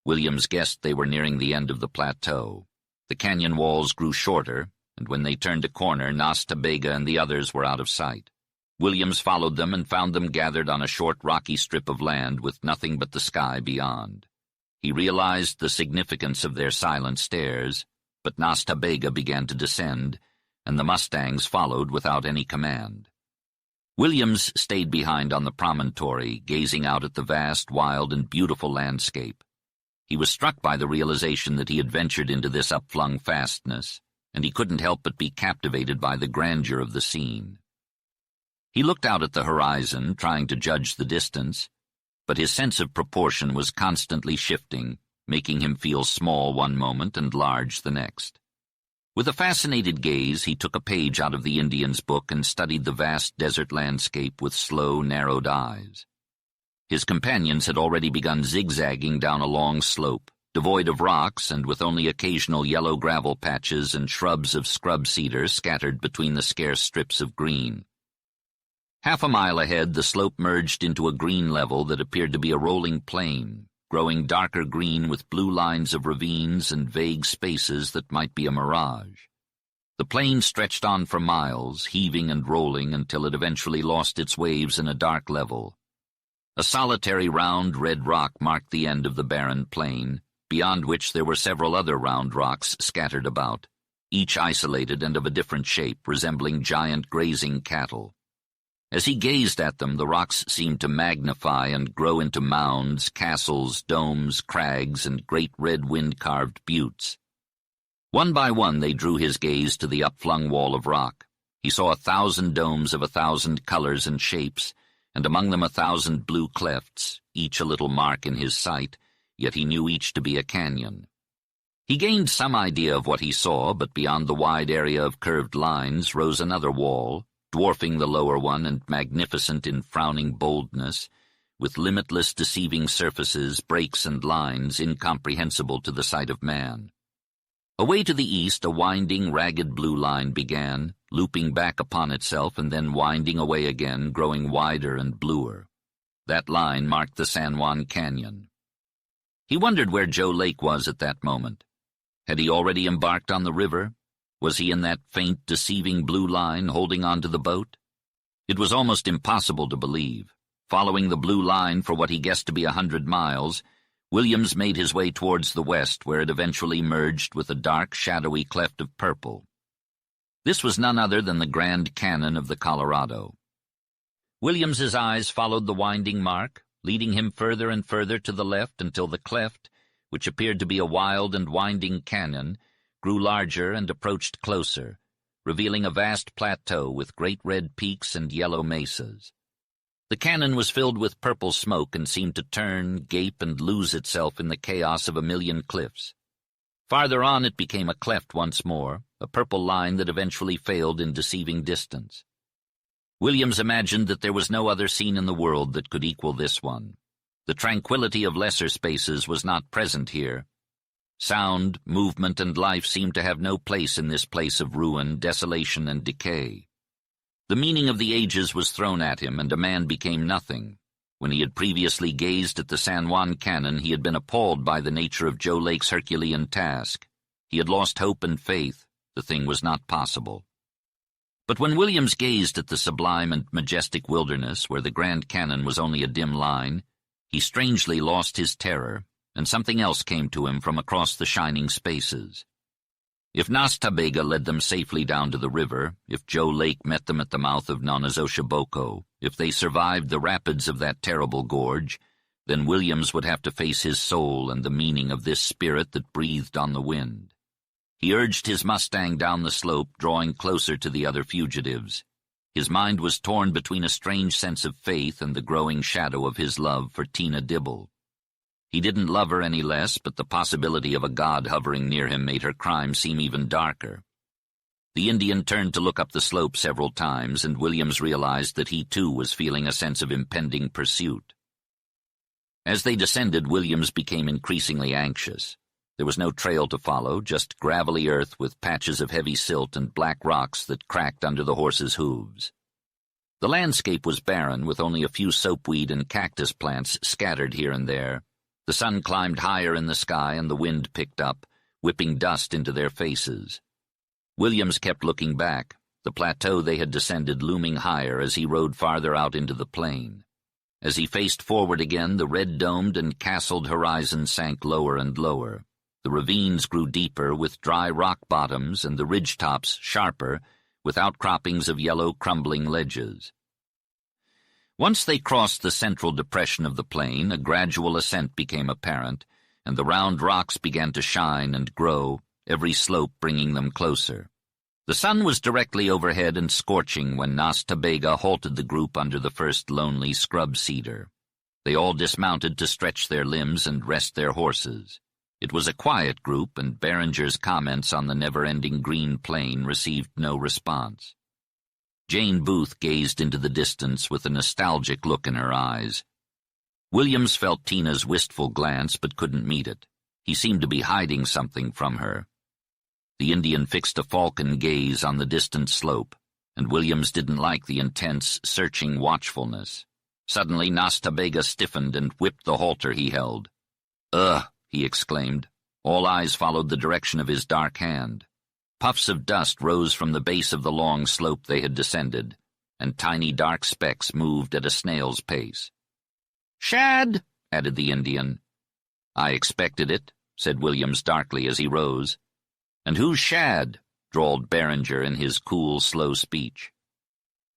Williams guessed they were nearing the end of the plateau. The canyon walls grew shorter, and when they turned a corner, Nas Ta Bega and the others were out of sight. Williams followed them and found them gathered on a short rocky strip of land with nothing but the sky beyond. He realized the significance of their silent stares, but Nas Ta Bega began to descend, and the mustangs followed without any command. Williams stayed behind on the promontory, gazing out at the vast, wild, and beautiful landscape. He was struck by the realization that he had ventured into this upflung fastness, and he couldn't help but be captivated by the grandeur of the scene. He looked out at the horizon, trying to judge the distance, but his sense of proportion was constantly shifting, making him feel small one moment and large the next. With a fascinated gaze, he took a page out of the Indian's book and studied the vast desert landscape with slow, narrowed eyes. His companions had already begun zigzagging down a long slope, devoid of rocks and with only occasional yellow gravel patches and shrubs of scrub cedar scattered between the scarce strips of green. Half a mile ahead, the slope merged into a green level that appeared to be a rolling plain, growing darker green with blue lines of ravines and vague spaces that might be a mirage. The plain stretched on for miles, heaving and rolling until it eventually lost its waves in a dark level. A solitary round red rock marked the end of the barren plain, beyond which there were several other round rocks scattered about, each isolated and of a different shape, resembling giant grazing cattle. As he gazed at them, the rocks seemed to magnify and grow into mounds, castles, domes, crags, and great red wind-carved buttes. One by one they drew his gaze to the upflung wall of rock. He saw 1,000 domes of 1,000 colors and shapes, and among them 1,000 blue clefts, each a little mark in his sight, yet he knew each to be a canyon. He gained some idea of what he saw, but beyond the wide area of curved lines rose another wall, dwarfing the lower one and magnificent in frowning boldness, with limitless deceiving surfaces, breaks, and lines incomprehensible to the sight of man. Away to the east, a winding, ragged blue line began, looping back upon itself and then winding away again, growing wider and bluer. That line marked the San Juan Canyon. He wondered where Joe Lake was at that moment. Had he already embarked on the river? Was he in that faint, deceiving blue line, holding on to the boat? It was almost impossible to believe. Following the blue line for what he guessed to be 100 miles, Williams made his way towards the west, where it eventually merged with a dark, shadowy cleft of purple. This was none other than the Grand Canyon of the Colorado. Williams's eyes followed the winding mark, leading him further and further to the left until the cleft, which appeared to be a wild and winding canyon, grew larger and approached closer, revealing a vast plateau with great red peaks and yellow mesas. The canyon was filled with purple smoke and seemed to turn, gape, and lose itself in the chaos of a million cliffs. Farther on it became a cleft once more, a purple line that eventually failed in deceiving distance. Williams imagined that there was no other scene in the world that could equal this one. The tranquility of lesser spaces was not present here. Sound, movement, and life seemed to have no place in this place of ruin, desolation, and decay. The meaning of the ages was thrown at him, and a man became nothing. When he had previously gazed at the San Juan Canyon, he had been appalled by the nature of Joe Lake's Herculean task. He had lost hope and faith. The thing was not possible. But when Williams gazed at the sublime and majestic wilderness, where the Grand Canyon was only a dim line, he strangely lost his terror, and something else came to him from across the shining spaces. If Nas Ta Bega led them safely down to the river, if Joe Lake met them at the mouth of Nonezoshaboko, if they survived the rapids of that terrible gorge, then Williams would have to face his soul and the meaning of this spirit that breathed on the wind. He urged his Mustang down the slope, drawing closer to the other fugitives. His mind was torn between a strange sense of faith and the growing shadow of his love for Tina Dibble. He didn't love her any less, but the possibility of a god hovering near him made her crime seem even darker. The Indian turned to look up the slope several times, and Williams realized that he too was feeling a sense of impending pursuit. As they descended, Williams became increasingly anxious. There was no trail to follow, just gravelly earth with patches of heavy silt and black rocks that cracked under the horses' hooves. The landscape was barren, with only a few soapweed and cactus plants scattered here and there. The sun climbed higher in the sky, and the wind picked up, whipping dust into their faces. Williams kept looking back, the plateau they had descended looming higher as he rode farther out into the plain. As he faced forward again, the red-domed and castled horizon sank lower and lower. The ravines grew deeper, with dry rock bottoms, and the ridge-tops sharper, with outcroppings of yellow crumbling ledges. Once they crossed the central depression of the plain, a gradual ascent became apparent, and the round rocks began to shine and grow, every slope bringing them closer. The sun was directly overhead and scorching when Nas Ta Bega halted the group under the first lonely scrub cedar. They all dismounted to stretch their limbs and rest their horses. It was a quiet group, and Berenger's comments on the never-ending green plain received no response. Jane Booth gazed into the distance with a nostalgic look in her eyes. Williams felt Tina's wistful glance but couldn't meet it. He seemed to be hiding something from her. The Indian fixed a falcon gaze on the distant slope, and Williams didn't like the intense, searching watchfulness. Suddenly Nas Ta Bega stiffened and whipped the halter he held. "Ugh!" he exclaimed. All eyes followed the direction of his dark hand. Puffs of dust rose from the base of the long slope they had descended, and tiny dark specks moved at a snail's pace. "Shad," added the Indian. "I expected it," said Williams darkly as he rose. "And who's Shad?" drawled Berenger in his cool, slow speech.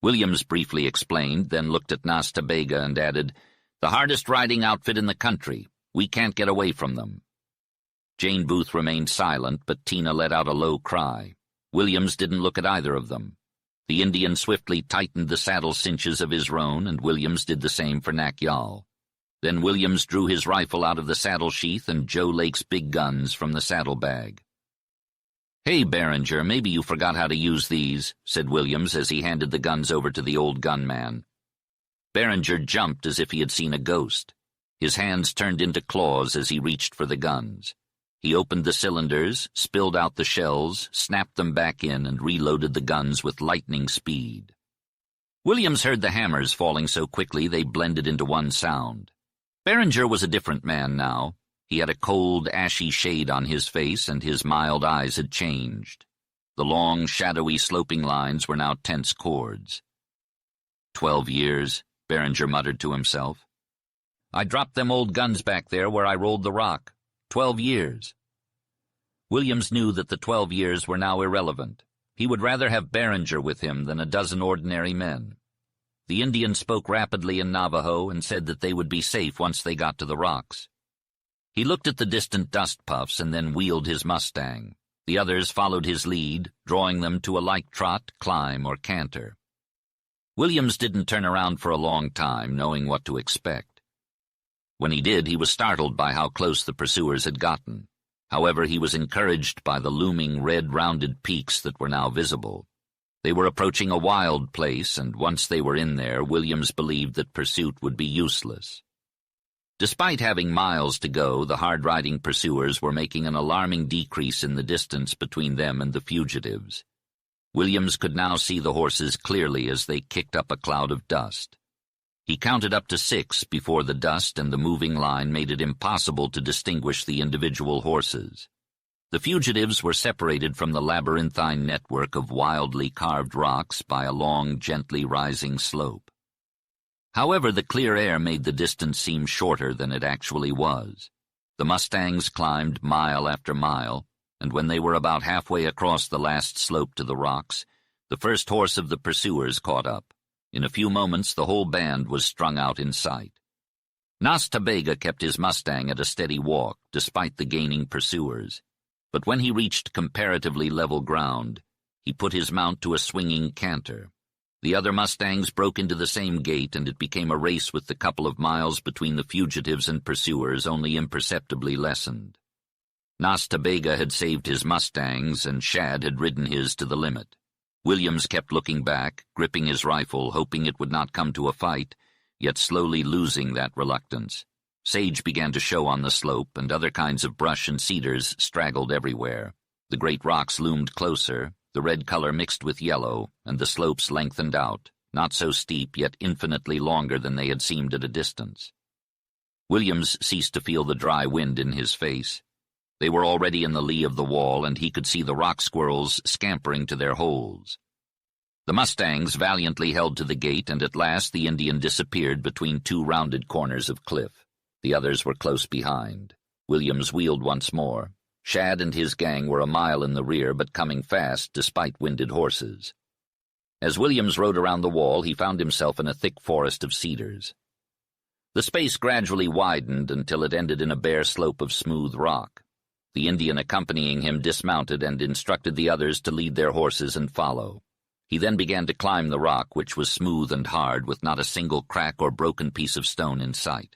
Williams briefly explained, then looked at Nas Ta Bega and added, "The hardest riding outfit in the country. We can't get away from them." Jane Booth remained silent, but Tina let out a low cry. Williams didn't look at either of them. The Indian swiftly tightened the saddle cinches of his roan, and Williams did the same for Nakyal. Then Williams drew his rifle out of the saddle sheath and Joe Lake's big guns from the saddlebag. "Hey, Berenger, maybe you forgot how to use these," said Williams as he handed the guns over to the old gunman. Berenger jumped as if he had seen a ghost. His hands turned into claws as he reached for the guns. He opened the cylinders, spilled out the shells, snapped them back in, and reloaded the guns with lightning speed. Williams heard the hammers falling so quickly they blended into one sound. Berenger was a different man now. He had a cold, ashy shade on his face, and his mild eyes had changed. The long, shadowy, sloping lines were now tense cords. 12 years, Berenger muttered to himself. I dropped them old guns back there where I rolled the rock. 12 years. Williams knew that the 12 years were now irrelevant. He would rather have Berenger with him than a dozen ordinary men. The Indian spoke rapidly in Navajo and said that they would be safe once they got to the rocks. He looked at the distant dust puffs and then wheeled his Mustang. The others followed his lead, drawing them to a light trot, climb, or canter. Williams didn't turn around for a long time, knowing what to expect. When he did, he was startled by how close the pursuers had gotten. However, he was encouraged by the looming red rounded peaks that were now visible. They were approaching a wild place, and once they were in there, Williams believed that pursuit would be useless. Despite having miles to go, the hard-riding pursuers were making an alarming decrease in the distance between them and the fugitives. Williams could now see the horses clearly as they kicked up a cloud of dust. He counted up to 6 before the dust and the moving line made it impossible to distinguish the individual horses. The fugitives were separated from the labyrinthine network of wildly carved rocks by a long, gently rising slope. However, the clear air made the distance seem shorter than it actually was. The Mustangs climbed mile after mile, and when they were about halfway across the last slope to the rocks, the first horse of the pursuers caught up. In a few moments, the whole band was strung out in sight. Nas Ta Bega kept his Mustang at a steady walk, despite the gaining pursuers. But when he reached comparatively level ground, he put his mount to a swinging canter. The other Mustangs broke into the same gait, and it became a race with the couple of miles between the fugitives and pursuers only imperceptibly lessened. Nas Ta Bega had saved his Mustangs, and Shad had ridden his to the limit. Williams kept looking back, gripping his rifle, hoping it would not come to a fight, yet slowly losing that reluctance. Sage began to show on the slope, and other kinds of brush and cedars straggled everywhere. The great rocks loomed closer, the red color mixed with yellow, and the slopes lengthened out, not so steep, yet infinitely longer than they had seemed at a distance. Williams ceased to feel the dry wind in his face. They were already in the lee of the wall, and he could see the rock squirrels scampering to their holes. The Mustangs valiantly held to the gate, and at last the Indian disappeared between 2 rounded corners of cliff. The others were close behind. Williams wheeled once more. Shad and his gang were a mile in the rear, but coming fast despite winded horses. As Williams rode around the wall, he found himself in a thick forest of cedars. The space gradually widened until it ended in a bare slope of smooth rock. The Indian accompanying him dismounted and instructed the others to lead their horses and follow. He then began to climb the rock, which was smooth and hard, with not a single crack or broken piece of stone in sight.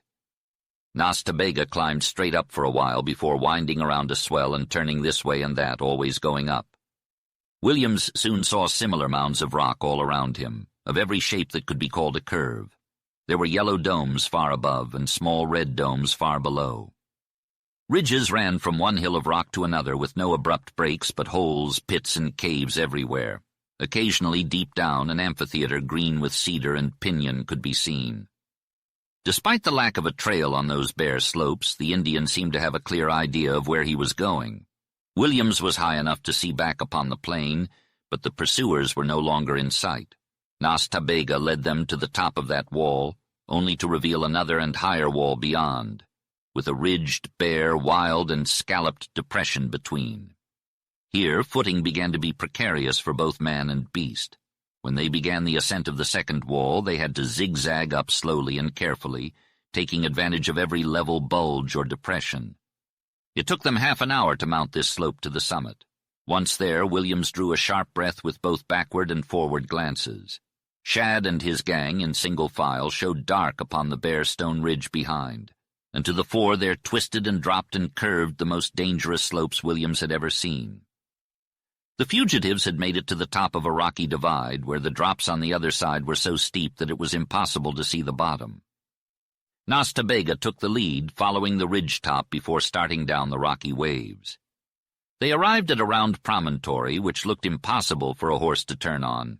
Nas Ta Bega climbed straight up for a while before winding around a swell and turning this way and that, always going up. Williams soon saw similar mounds of rock all around him, of every shape that could be called a curve. There were yellow domes far above and small red domes far below. Ridges ran from one hill of rock to another with no abrupt breaks but holes, pits, and caves everywhere. Occasionally, deep down, an amphitheater green with cedar and pinyon could be seen. Despite the lack of a trail on those bare slopes, the Indian seemed to have a clear idea of where he was going. Williams was high enough to see back upon the plain, but the pursuers were no longer in sight. Nas Ta Bega led them to the top of that wall, only to reveal another and higher wall beyond, with a ridged, bare, wild, and scalloped depression between. Here, footing began to be precarious for both man and beast. When they began the ascent of the second wall, they had to zigzag up slowly and carefully, taking advantage of every level bulge or depression. It took them half an hour to mount this slope to the summit. Once there, Williams drew a sharp breath with both backward and forward glances. Shad and his gang, in single file, showed dark upon the bare stone ridge behind, and to the fore there twisted and dropped and curved the most dangerous slopes Williams had ever seen. The fugitives had made it to the top of a rocky divide where the drops on the other side were so steep that it was impossible to see the bottom. Nas Ta Bega took the lead, following the ridge top before starting down the rocky waves. They arrived at a round promontory which looked impossible for a horse to turn on.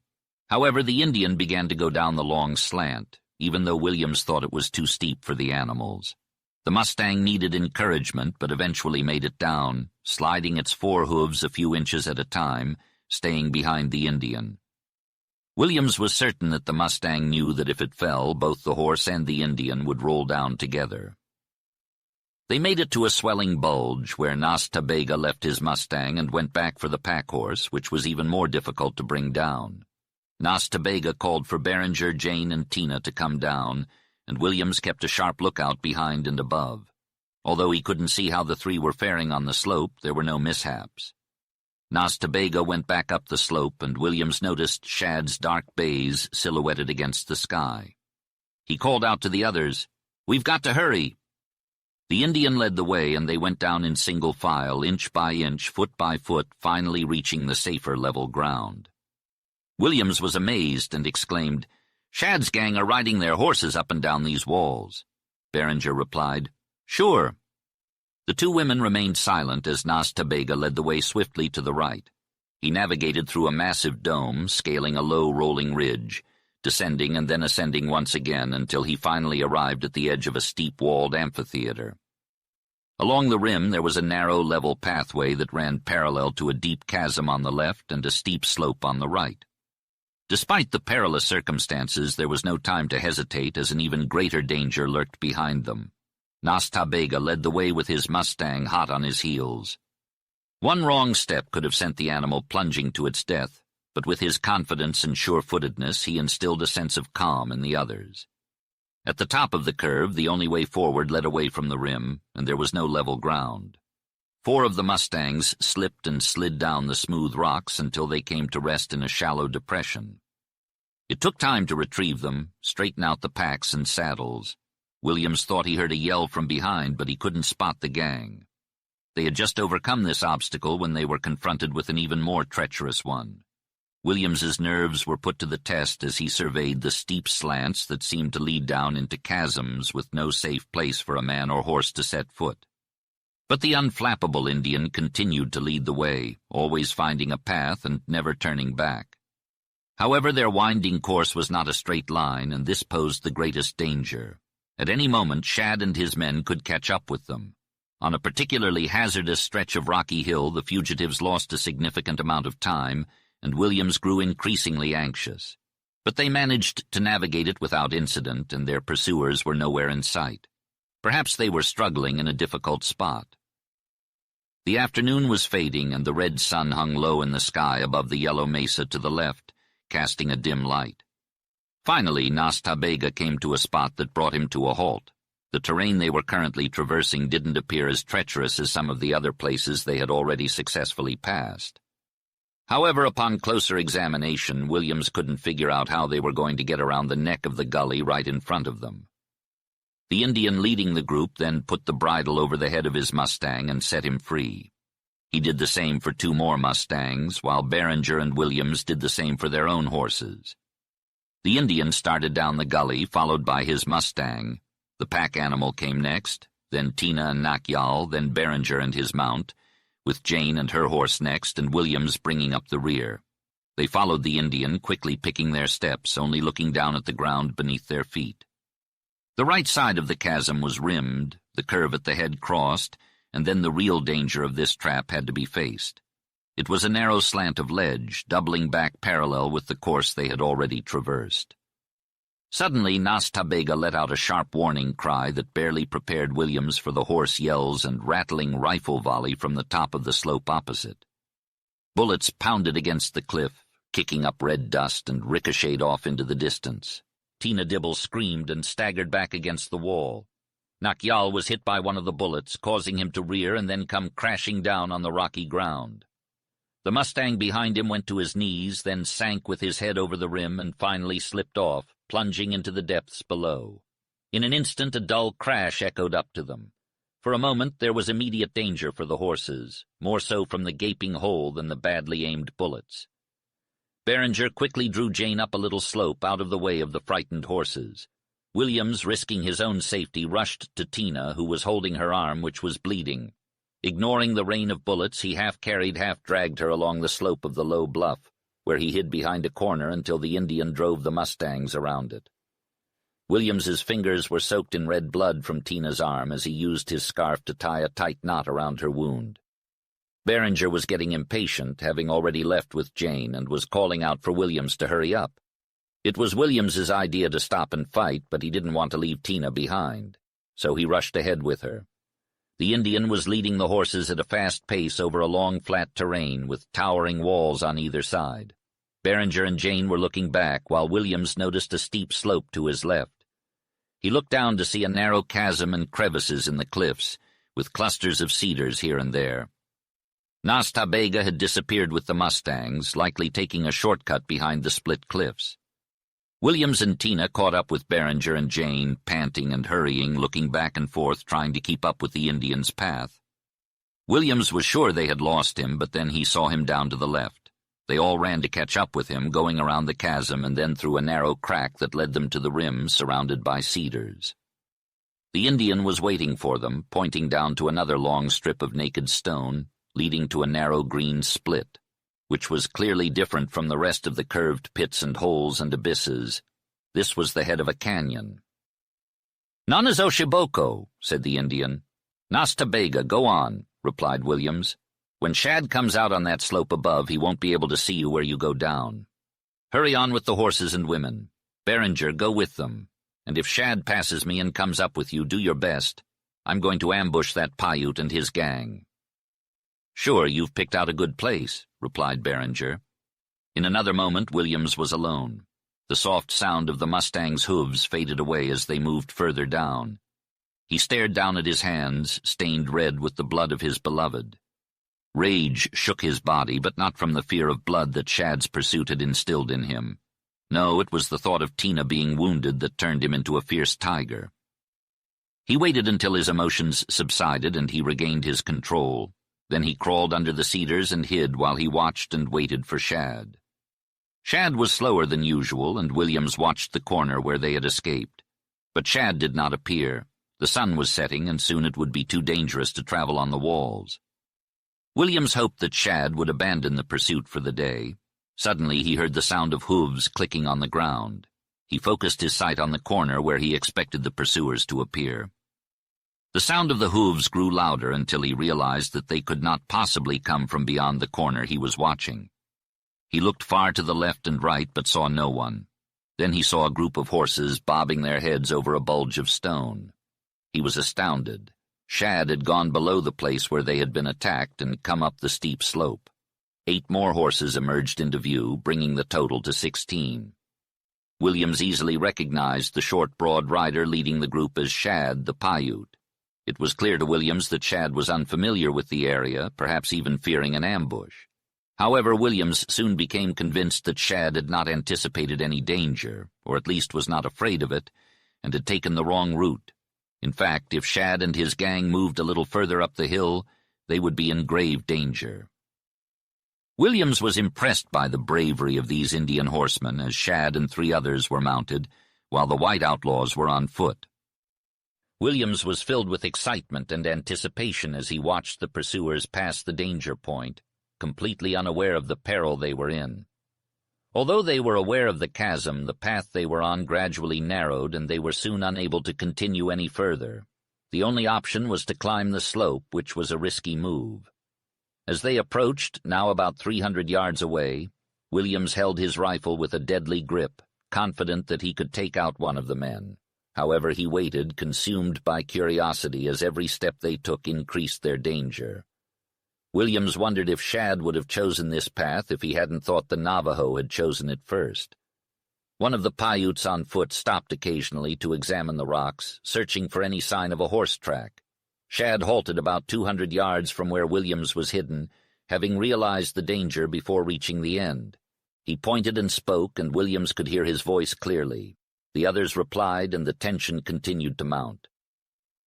However, the Indian began to go down the long slant, even though Williams thought it was too steep for the animals. The Mustang needed encouragement, but eventually made it down, sliding its forehooves a few inches at a time, staying behind the Indian. Williams was certain that the Mustang knew that if it fell, both the horse and the Indian would roll down together. They made it to a swelling bulge where Nas Ta Bega left his Mustang and went back for the pack horse, which was even more difficult to bring down. Nas Ta Bega called for Berenger, Jane, and Tina to come down, and Williams kept a sharp lookout behind and above. Although he couldn't see how the three were faring on the slope, there were no mishaps. Nas Ta Bega went back up the slope, and Williams noticed Shad's dark bays silhouetted against the sky. He called out to the others, "We've got to hurry." The Indian led the way, and they went down in single file, inch by inch, foot by foot, finally reaching the safer level ground. Williams was amazed and exclaimed, "Shad's gang are riding their horses up and down these walls." Berenger replied, "Sure." The two women remained silent as Nas Ta Bega led the way swiftly to the right. He navigated through a massive dome, scaling a low rolling ridge, descending and then ascending once again until he finally arrived at the edge of a steep-walled amphitheater. Along the rim there was a narrow, level pathway that ran parallel to a deep chasm on the left and a steep slope on the right. Despite the perilous circumstances, there was no time to hesitate, as an even greater danger lurked behind them. Nas Ta Bega led the way with his Mustang hot on his heels. One wrong step could have sent the animal plunging to its death, but with his confidence and sure-footedness he instilled a sense of calm in the others. At the top of the curve, the only way forward led away from the rim, and there was no level ground. 4 of the Mustangs slipped and slid down the smooth rocks until they came to rest in a shallow depression. It took time to retrieve them, straighten out the packs and saddles. Williams thought he heard a yell from behind, but he couldn't spot the gang. They had just overcome this obstacle when they were confronted with an even more treacherous one. Williams's nerves were put to the test as he surveyed the steep slants that seemed to lead down into chasms with no safe place for a man or horse to set foot. But the unflappable Indian continued to lead the way, always finding a path and never turning back. However, their winding course was not a straight line, and this posed the greatest danger. At any moment, Shad and his men could catch up with them. On a particularly hazardous stretch of rocky hill, the fugitives lost a significant amount of time, and Williams grew increasingly anxious. But they managed to navigate it without incident, and their pursuers were nowhere in sight. Perhaps they were struggling in a difficult spot. The afternoon was fading, and the red sun hung low in the sky above the yellow mesa to the left, casting a dim light. Finally, Nas Ta Bega came to a spot that brought him to a halt. The terrain they were currently traversing didn't appear as treacherous as some of the other places they had already successfully passed. However, upon closer examination, Williams couldn't figure out how they were going to get around the neck of the gully right in front of them. The Indian leading the group then put the bridle over the head of his Mustang and set him free. He did the same for 2 more Mustangs, while Berenger and Williams did the same for their own horses. The Indian started down the gully, followed by his Mustang. The pack animal came next, then Tina and Nakyal, then Berenger and his mount, with Jane and her horse next, and Williams bringing up the rear. They followed the Indian, quickly picking their steps, only looking down at the ground beneath their feet. The right side of the chasm was rimmed, the curve at the head crossed, and then the real danger of this trap had to be faced. It was a narrow slant of ledge, doubling back parallel with the course they had already traversed. Suddenly, Nas Ta Bega let out a sharp warning cry that barely prepared Williams for the hoarse yells and rattling rifle volley from the top of the slope opposite. Bullets pounded against the cliff, kicking up red dust, and ricocheted off into the distance. Tina Dibble screamed and staggered back against the wall. Nakyal was hit by one of the bullets, causing him to rear and then come crashing down on the rocky ground. The Mustang behind him went to his knees, then sank with his head over the rim and finally slipped off, plunging into the depths below. In an instant, a dull crash echoed up to them. For a moment there was immediate danger for the horses, more so from the gaping hole than the badly aimed bullets. Beringer quickly drew Jane up a little slope out of the way of the frightened horses. Williams, risking his own safety, rushed to Tina, who was holding her arm, which was bleeding. Ignoring the rain of bullets, he half-carried, half-dragged her along the slope of the low bluff, where he hid behind a corner until the Indian drove the mustangs around it. Williams's fingers were soaked in red blood from Tina's arm as he used his scarf to tie a tight knot around her wound. Beringer was getting impatient, having already left with Jane, and was calling out for Williams to hurry up. It was Williams's idea to stop and fight, but he didn't want to leave Tina behind, so he rushed ahead with her. The Indian was leading the horses at a fast pace over a long, flat terrain with towering walls on either side. Beringer and Jane were looking back, while Williams noticed a steep slope to his left. He looked down to see a narrow chasm and crevices in the cliffs, with clusters of cedars here and there. Nas Ta Bega had disappeared with the mustangs, likely taking a shortcut behind the split cliffs. Williams and Tina caught up with Beringer and Jane, panting and hurrying, looking back and forth, trying to keep up with the Indian's path. Williams was sure they had lost him, but then he saw him down to the left. They all ran to catch up with him, going around the chasm and then through a narrow crack that led them to the rim, surrounded by cedars. The Indian was waiting for them, pointing down to another long strip of naked stone, leading to a narrow green split, which was clearly different from the rest of the curved pits and holes and abysses. This was the head of a canyon. "Nanazoshiboko," said the Indian. "Nas Ta Bega, go on," replied Williams. "When Shad comes out on that slope above, he won't be able to see you where you go down. Hurry on with the horses and women. Beringer, go with them. And if Shad passes me and comes up with you, do your best. I'm going to ambush that Paiute and his gang." "Sure, you've picked out a good place," replied Beringer. In another moment, Williams was alone. The soft sound of the mustang's hooves faded away as they moved further down. He stared down at his hands, stained red with the blood of his beloved. Rage shook his body, but not from the fear of blood that Shad's pursuit had instilled in him. No, it was the thought of Tina being wounded that turned him into a fierce tiger. He waited until his emotions subsided and he regained his control. Then he crawled under the cedars and hid while he watched and waited for Shad. Shad was slower than usual, and Williams watched the corner where they had escaped. But Shad did not appear. The sun was setting, and soon it would be too dangerous to travel on the walls. Williams hoped that Shad would abandon the pursuit for the day. Suddenly he heard the sound of hooves clicking on the ground. He focused his sight on the corner where he expected the pursuers to appear. The sound of the hooves grew louder until he realized that they could not possibly come from beyond the corner he was watching. He looked far to the left and right but saw no one. Then he saw a group of horses bobbing their heads over a bulge of stone. He was astounded. Shad had gone below the place where they had been attacked and come up the steep slope. 8 more horses emerged into view, bringing the total to 16. Williams easily recognized the short, broad rider leading the group as Shad, the Paiute. It was clear to Williams that Shad was unfamiliar with the area, perhaps even fearing an ambush. However, Williams soon became convinced that Shad had not anticipated any danger, or at least was not afraid of it, and had taken the wrong route. In fact, if Shad and his gang moved a little further up the hill, they would be in grave danger. Williams was impressed by the bravery of these Indian horsemen as Shad and 3 others were mounted, while the white outlaws were on foot. Williams was filled with excitement and anticipation as he watched the pursuers pass the danger point, completely unaware of the peril they were in. Although they were aware of the chasm, the path they were on gradually narrowed and they were soon unable to continue any further. The only option was to climb the slope, which was a risky move. As they approached, now about 300 yards away, Williams held his rifle with a deadly grip, confident that he could take out one of the men. However, he waited, consumed by curiosity as every step they took increased their danger. Williams wondered if Shad would have chosen this path if he hadn't thought the Navajo had chosen it first. One of the Paiutes on foot stopped occasionally to examine the rocks, searching for any sign of a horse track. Shad halted about 200 yards from where Williams was hidden, having realized the danger before reaching the end. He pointed and spoke, and Williams could hear his voice clearly. The others replied, and the tension continued to mount.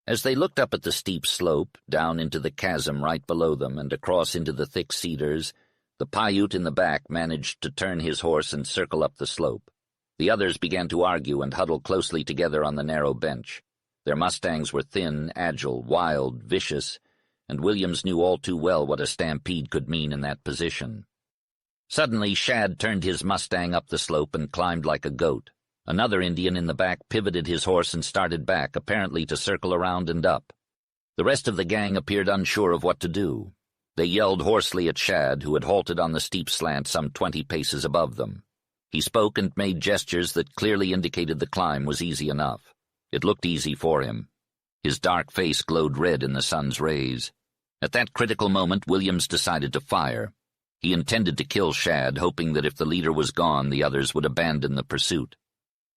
As they looked up at the steep slope, down into the chasm right below them and across into the thick cedars, the Paiute in the back managed to turn his horse and circle up the slope. The others began to argue and huddle closely together on the narrow bench. Their mustangs were thin, agile, wild, vicious, and Williams knew all too well what a stampede could mean in that position. Suddenly, Shad turned his mustang up the slope and climbed like a goat. Another Indian in the back pivoted his horse and started back, apparently to circle around and up. The rest of the gang appeared unsure of what to do. They yelled hoarsely at Shad, who had halted on the steep slant some 20 paces above them. He spoke and made gestures that clearly indicated the climb was easy enough. It looked easy for him. His dark face glowed red in the sun's rays. At that critical moment, Williams decided to fire. He intended to kill Shad, hoping that if the leader was gone, the others would abandon the pursuit.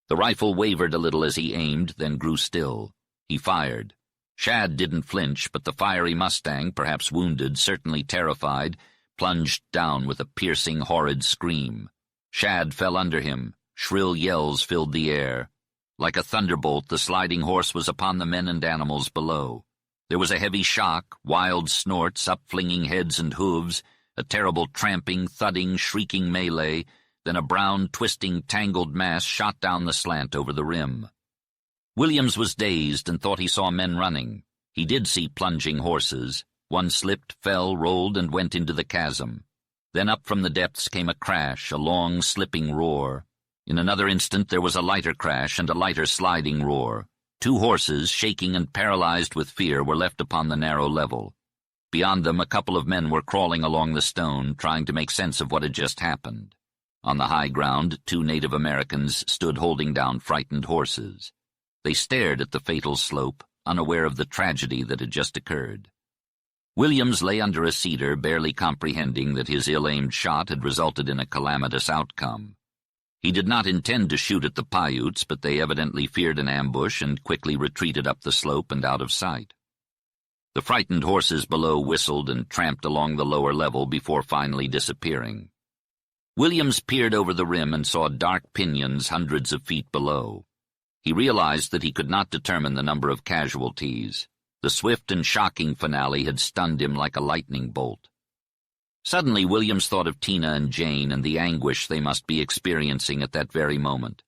The rifle wavered a little as he aimed, then grew still. He fired. Shad didn't flinch, but the fiery mustang, perhaps wounded, certainly terrified, plunged down with a piercing, horrid scream. Shad fell under him. Shrill yells filled the air. Like a thunderbolt, the sliding horse was upon the men and animals below. There was a heavy shock, wild snorts, upflinging heads and hooves, a terrible tramping, thudding, shrieking melee, then a brown, twisting, tangled mass shot down the slant over the rim. Williams was dazed and thought he saw men running. He did see plunging horses. One slipped, fell, rolled, and went into the chasm. Then up from the depths came a crash, a long, slipping roar. In another instant there was a lighter crash and a lighter sliding roar. Two horses, shaking and paralyzed with fear, were left upon the narrow level. Beyond them, a couple of men were crawling along the stone, trying to make sense of what had just happened. On the high ground, two Native Americans stood holding down frightened horses. They stared at the fatal slope, unaware of the tragedy that had just occurred. Williams lay under a cedar, barely comprehending that his ill-aimed shot had resulted in a calamitous outcome. He did not intend to shoot at the Paiutes, but they evidently feared an ambush and quickly retreated up the slope and out of sight. The frightened horses below whistled and tramped along the lower level before finally disappearing. Williams peered over the rim and saw dark pinions hundreds of feet below. He realized that he could not determine the number of casualties. The swift and shocking finale had stunned him like a lightning bolt. Suddenly, Williams thought of Tina and Jane and the anguish they must be experiencing at that very moment.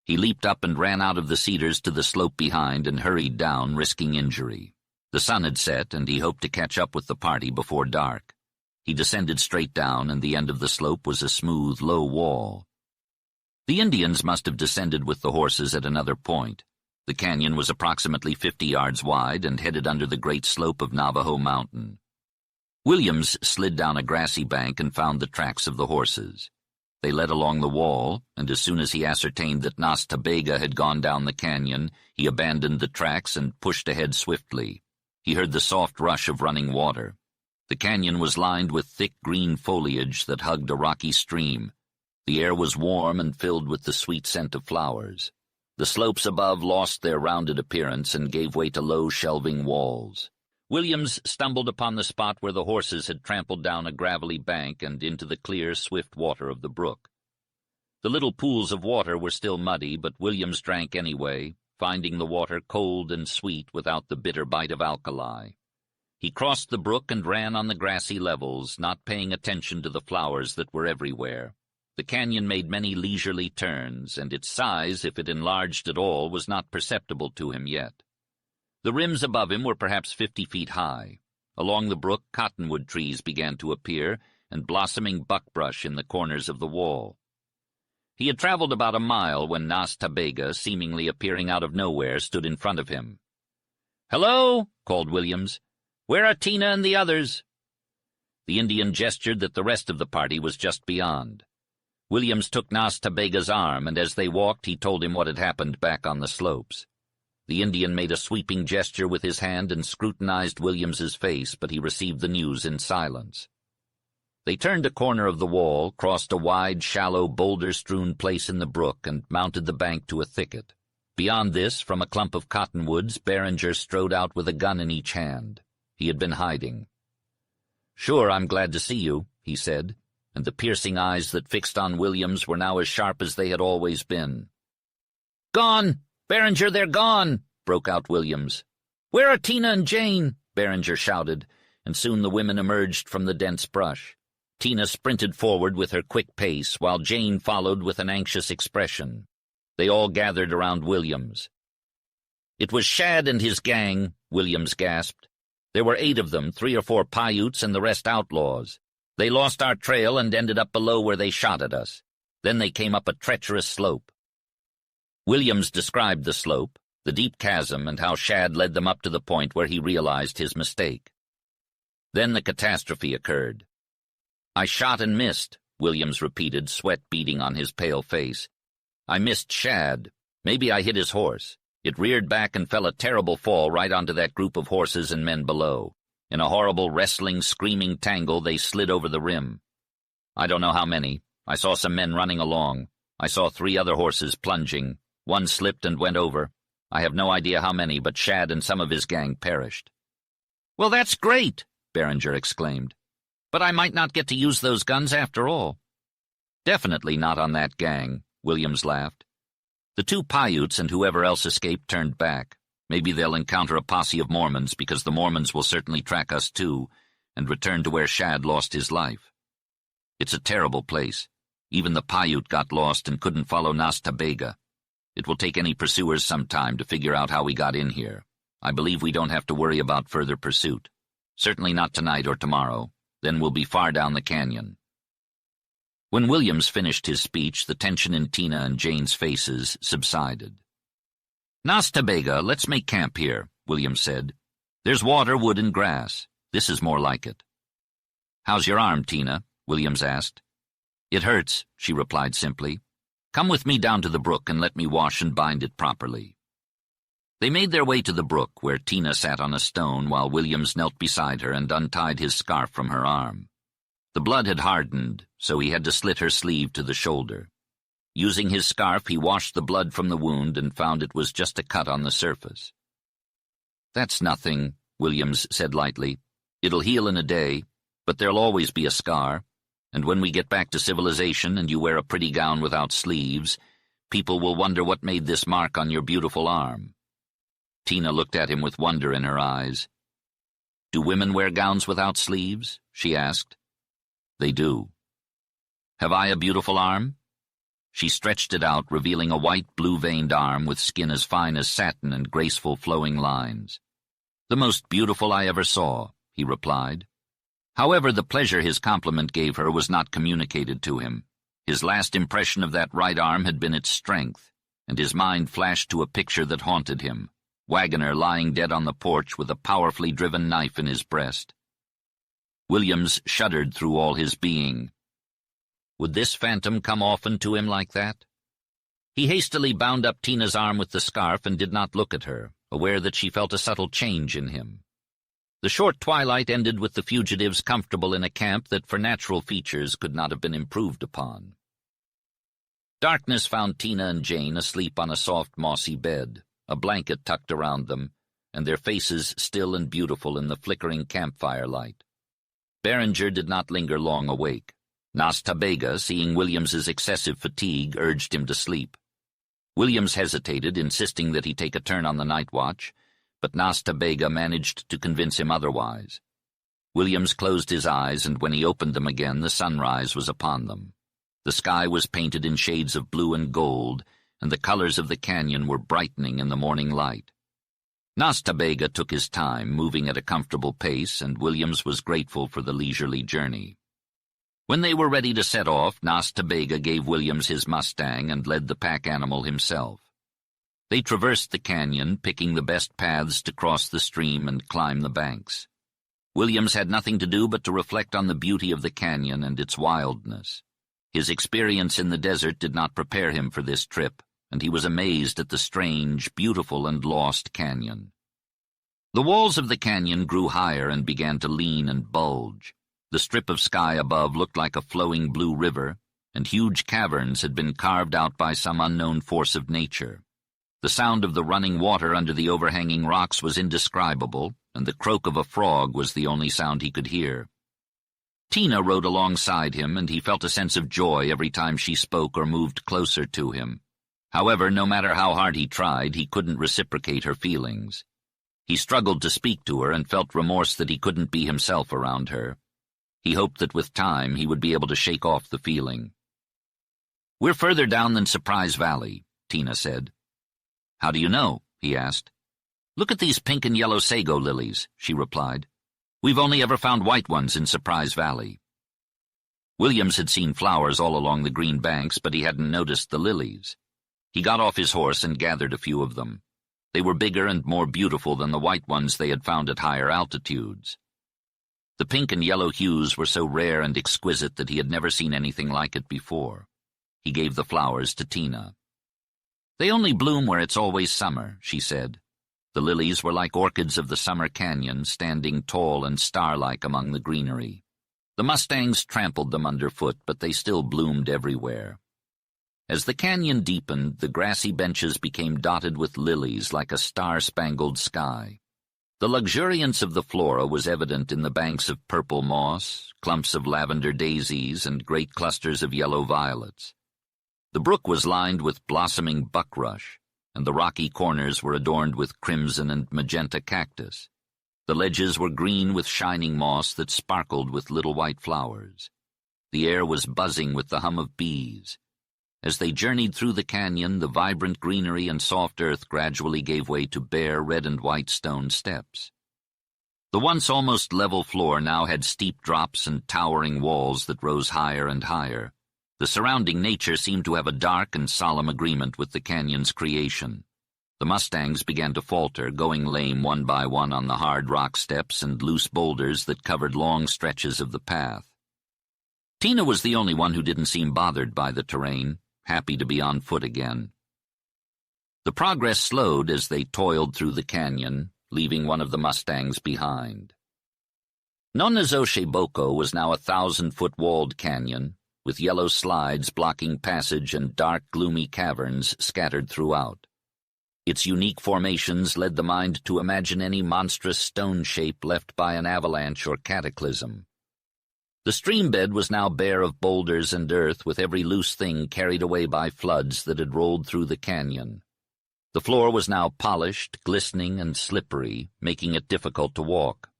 He leaped up and ran out of the cedars to the slope behind and hurried down, risking injury. The sun had set, and he hoped to catch up with the party before dark. He descended straight down, and the end of the slope was a smooth, low wall. The Indians must have descended with the horses at another point. The canyon was approximately 50 yards wide and headed under the great slope of Navajo Mountain. Williams slid down a grassy bank and found the tracks of the horses. They led along the wall, and as soon as he ascertained that Nas Ta Bega had gone down the canyon, he abandoned the tracks and pushed ahead swiftly. He heard the soft rush of running water. The canyon was lined with thick green foliage that hugged a rocky stream. The air was warm and filled with the sweet scent of flowers. The slopes above lost their rounded appearance and gave way to low, shelving walls. Williams stumbled upon the spot where the horses had trampled down a gravelly bank and into the clear, swift water of the brook. The little pools of water were still muddy, but Williams drank anyway, finding the water cold and sweet without the bitter bite of alkali. He crossed the brook and ran on the grassy levels, not paying attention to the flowers that were everywhere. The canyon made many leisurely turns, and its size, if it enlarged at all, was not perceptible to him yet. The rims above him were perhaps 50 feet high. Along the brook, cottonwood trees began to appear, and blossoming buckbrush in the corners of the wall. He had traveled about a mile when Nas Ta Bega, seemingly appearing out of nowhere, stood in front of him. "Hello!" called Williams. "Where are Tina and the others?" The Indian gestured that the rest of the party was just beyond. Williams took Nas Ta Bega's arm, and as they walked he told him what had happened back on the slopes. The Indian made a sweeping gesture with his hand and scrutinized Williams's face, but he received the news in silence. They turned a corner of the wall, crossed a wide, shallow, boulder-strewn place in the brook, and mounted the bank to a thicket. Beyond this, from a clump of cottonwoods, Behringer strode out with a gun in each hand. He had been hiding. "Sure, I'm glad to see you," he said, and the piercing eyes that fixed on Williams were now as sharp as they had always been. "Gone! Behringer, they're gone!" broke out Williams. "Where are Tina and Jane?" Beringer shouted, and soon the women emerged from the dense brush. Tina sprinted forward with her quick pace, while Jane followed with an anxious expression. They all gathered around Williams. "It was Shad and his gang," Williams gasped. "There were 8 of them, 3 or 4 Paiutes and the rest outlaws. They lost our trail and ended up below where they shot at us. Then they came up a treacherous slope." Williams described the slope, the deep chasm, and how Shad led them up to the point where he realized his mistake. Then the catastrophe occurred. "I shot and missed," Williams repeated, sweat beading on his pale face. "I missed Shad. Maybe I hit his horse. It reared back and fell a terrible fall right onto that group of horses and men below. In a horrible wrestling, screaming tangle, they slid over the rim. I don't know how many. I saw some men running along. I saw 3 other horses plunging. One slipped and went over. I have no idea how many, but Shad and some of his gang perished." "Well, that's great," Beringer exclaimed. "But I might not get to use those guns after all." "Definitely not on that gang," Williams laughed. "The 2 Paiutes and whoever else escaped turned back. Maybe they'll encounter a posse of Mormons, because the Mormons will certainly track us too, and return to where Shad lost his life. It's a terrible place. Even the Paiute got lost and couldn't follow Nas Tabega. It will take any pursuers some time to figure out how we got in here. I believe we don't have to worry about further pursuit. Certainly not tonight or tomorrow. Then we'll be far down the canyon." When Williams finished his speech, the tension in Tina and Jane's faces subsided. "Nas Tabega, let's make camp here," Williams said. "There's water, wood, and grass. This is more like it." "How's your arm, Tina?" Williams asked. "It hurts," she replied simply. "Come with me down to the brook and let me wash and bind it properly." They made their way to the brook, where Tina sat on a stone while Williams knelt beside her and untied his scarf from her arm. The blood had hardened, so he had to slit her sleeve to the shoulder. Using his scarf, he washed the blood from the wound and found it was just a cut on the surface. "That's nothing," Williams said lightly. "It'll heal in a day, but there'll always be a scar, and when we get back to civilization and you wear a pretty gown without sleeves, people will wonder what made this mark on your beautiful arm." Tina looked at him with wonder in her eyes. "Do women wear gowns without sleeves?" she asked. "They do." "Have I a beautiful arm?" She stretched it out, revealing a white, blue-veined arm with skin as fine as satin and graceful flowing lines. "The most beautiful I ever saw," he replied. However, the pleasure his compliment gave her was not communicated to him. His last impression of that right arm had been its strength, and his mind flashed to a picture that haunted him: Wagoner lying dead on the porch with a powerfully driven knife in his breast. Williams shuddered through all his being. Would this phantom come often to him like that? He hastily bound up Tina's arm with the scarf and did not look at her, aware that she felt a subtle change in him. The short twilight ended with the fugitives comfortable in a camp that for natural features could not have been improved upon. Darkness found Tina and Jane asleep on a soft mossy bed, a blanket tucked around them, and their faces still and beautiful in the flickering campfire light. Beringer did not linger long awake. Nas Tabega, seeing Williams's excessive fatigue, urged him to sleep. Williams hesitated, insisting that he take a turn on the night watch, but Nas Tabega managed to convince him otherwise. Williams closed his eyes, and when he opened them again, the sunrise was upon them. The sky was painted in shades of blue and gold, and the colors of the canyon were brightening in the morning light. Nas Tabega took his time, moving at a comfortable pace, and Williams was grateful for the leisurely journey. When they were ready to set off, Nas Tabega gave Williams his Mustang and led the pack animal himself. They traversed the canyon, picking the best paths to cross the stream and climb the banks. Williams had nothing to do but to reflect on the beauty of the canyon and its wildness. His experience in the desert did not prepare him for this trip, and he was amazed at the strange, beautiful, and lost canyon. The walls of the canyon grew higher and began to lean and bulge. The strip of sky above looked like a flowing blue river, and huge caverns had been carved out by some unknown force of nature. The sound of the running water under the overhanging rocks was indescribable, and the croak of a frog was the only sound he could hear. Tina rode alongside him, and he felt a sense of joy every time she spoke or moved closer to him. However, no matter how hard he tried, he couldn't reciprocate her feelings. He struggled to speak to her and felt remorse that he couldn't be himself around her. He hoped that with time he would be able to shake off the feeling. "We're further down than Surprise Valley," Tina said. "How do you know?" he asked. "Look at these pink and yellow sago lilies," she replied. "We've only ever found white ones in Surprise Valley." Williams had seen flowers all along the green banks, but he hadn't noticed the lilies. He got off his horse and gathered a few of them. They were bigger and more beautiful than the white ones they had found at higher altitudes. The pink and yellow hues were so rare and exquisite that he had never seen anything like it before. He gave the flowers to Tina. "They only bloom where it's always summer," she said. The lilies were like orchids of the summer canyon, standing tall and star-like among the greenery. The mustangs trampled them underfoot, but they still bloomed everywhere. As the canyon deepened, the grassy benches became dotted with lilies like a star-spangled sky. The luxuriance of the flora was evident in the banks of purple moss, clumps of lavender daisies, and great clusters of yellow violets. The brook was lined with blossoming buckrush, and the rocky corners were adorned with crimson and magenta cactus. The ledges were green with shining moss that sparkled with little white flowers. The air was buzzing with the hum of bees. As they journeyed through the canyon, the vibrant greenery and soft earth gradually gave way to bare red and white stone steps. The once almost level floor now had steep drops and towering walls that rose higher and higher. The surrounding nature seemed to have a dark and solemn agreement with the canyon's creation. The mustangs began to falter, going lame one by one on the hard rock steps and loose boulders that covered long stretches of the path. Tina was the only one who didn't seem bothered by the terrain, happy to be on foot again. The progress slowed as they toiled through the canyon, leaving one of the mustangs behind. Unshakeable was now a 1,000-foot walled canyon, with yellow slides blocking passage and dark, gloomy caverns scattered throughout. Its unique formations led the mind to imagine any monstrous stone shape left by an avalanche or cataclysm. The stream bed was now bare of boulders and earth, with every loose thing carried away by floods that had rolled through the canyon. The floor was now polished, glistening, and slippery, making it difficult to walk.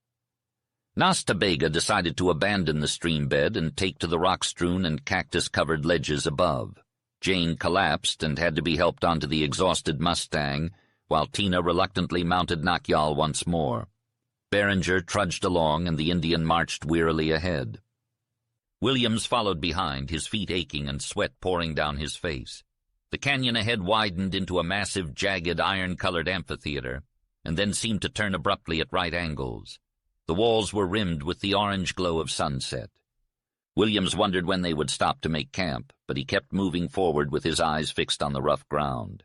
Tabega decided to abandon the stream bed and take to the rock-strewn and cactus-covered ledges above. Jane collapsed and had to be helped onto the exhausted mustang, while Tina reluctantly mounted Nakyal once more. Behringer trudged along, and the Indian marched wearily ahead. Williams followed behind, his feet aching and sweat pouring down his face. The canyon ahead widened into a massive, jagged, iron-colored amphitheater, and then seemed to turn abruptly at right angles. The walls were rimmed with the orange glow of sunset. Williams wondered when they would stop to make camp, but he kept moving forward with his eyes fixed on the rough ground.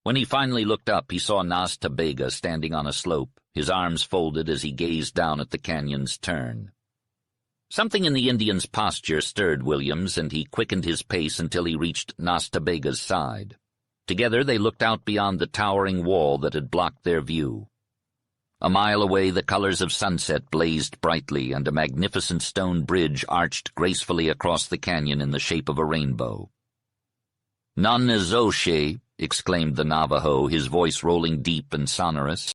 When he finally looked up, he saw Tabega standing on a slope, his arms folded as he gazed down at the canyon's turn. Something in the Indian's posture stirred Williams, and he quickened his pace until he reached Tabega's side. Together they looked out beyond the towering wall that had blocked their view. A mile away, the colors of sunset blazed brightly, and a magnificent stone bridge arched gracefully across the canyon in the shape of a rainbow. "Nonezoshe," exclaimed the Navajo, his voice rolling deep and sonorous.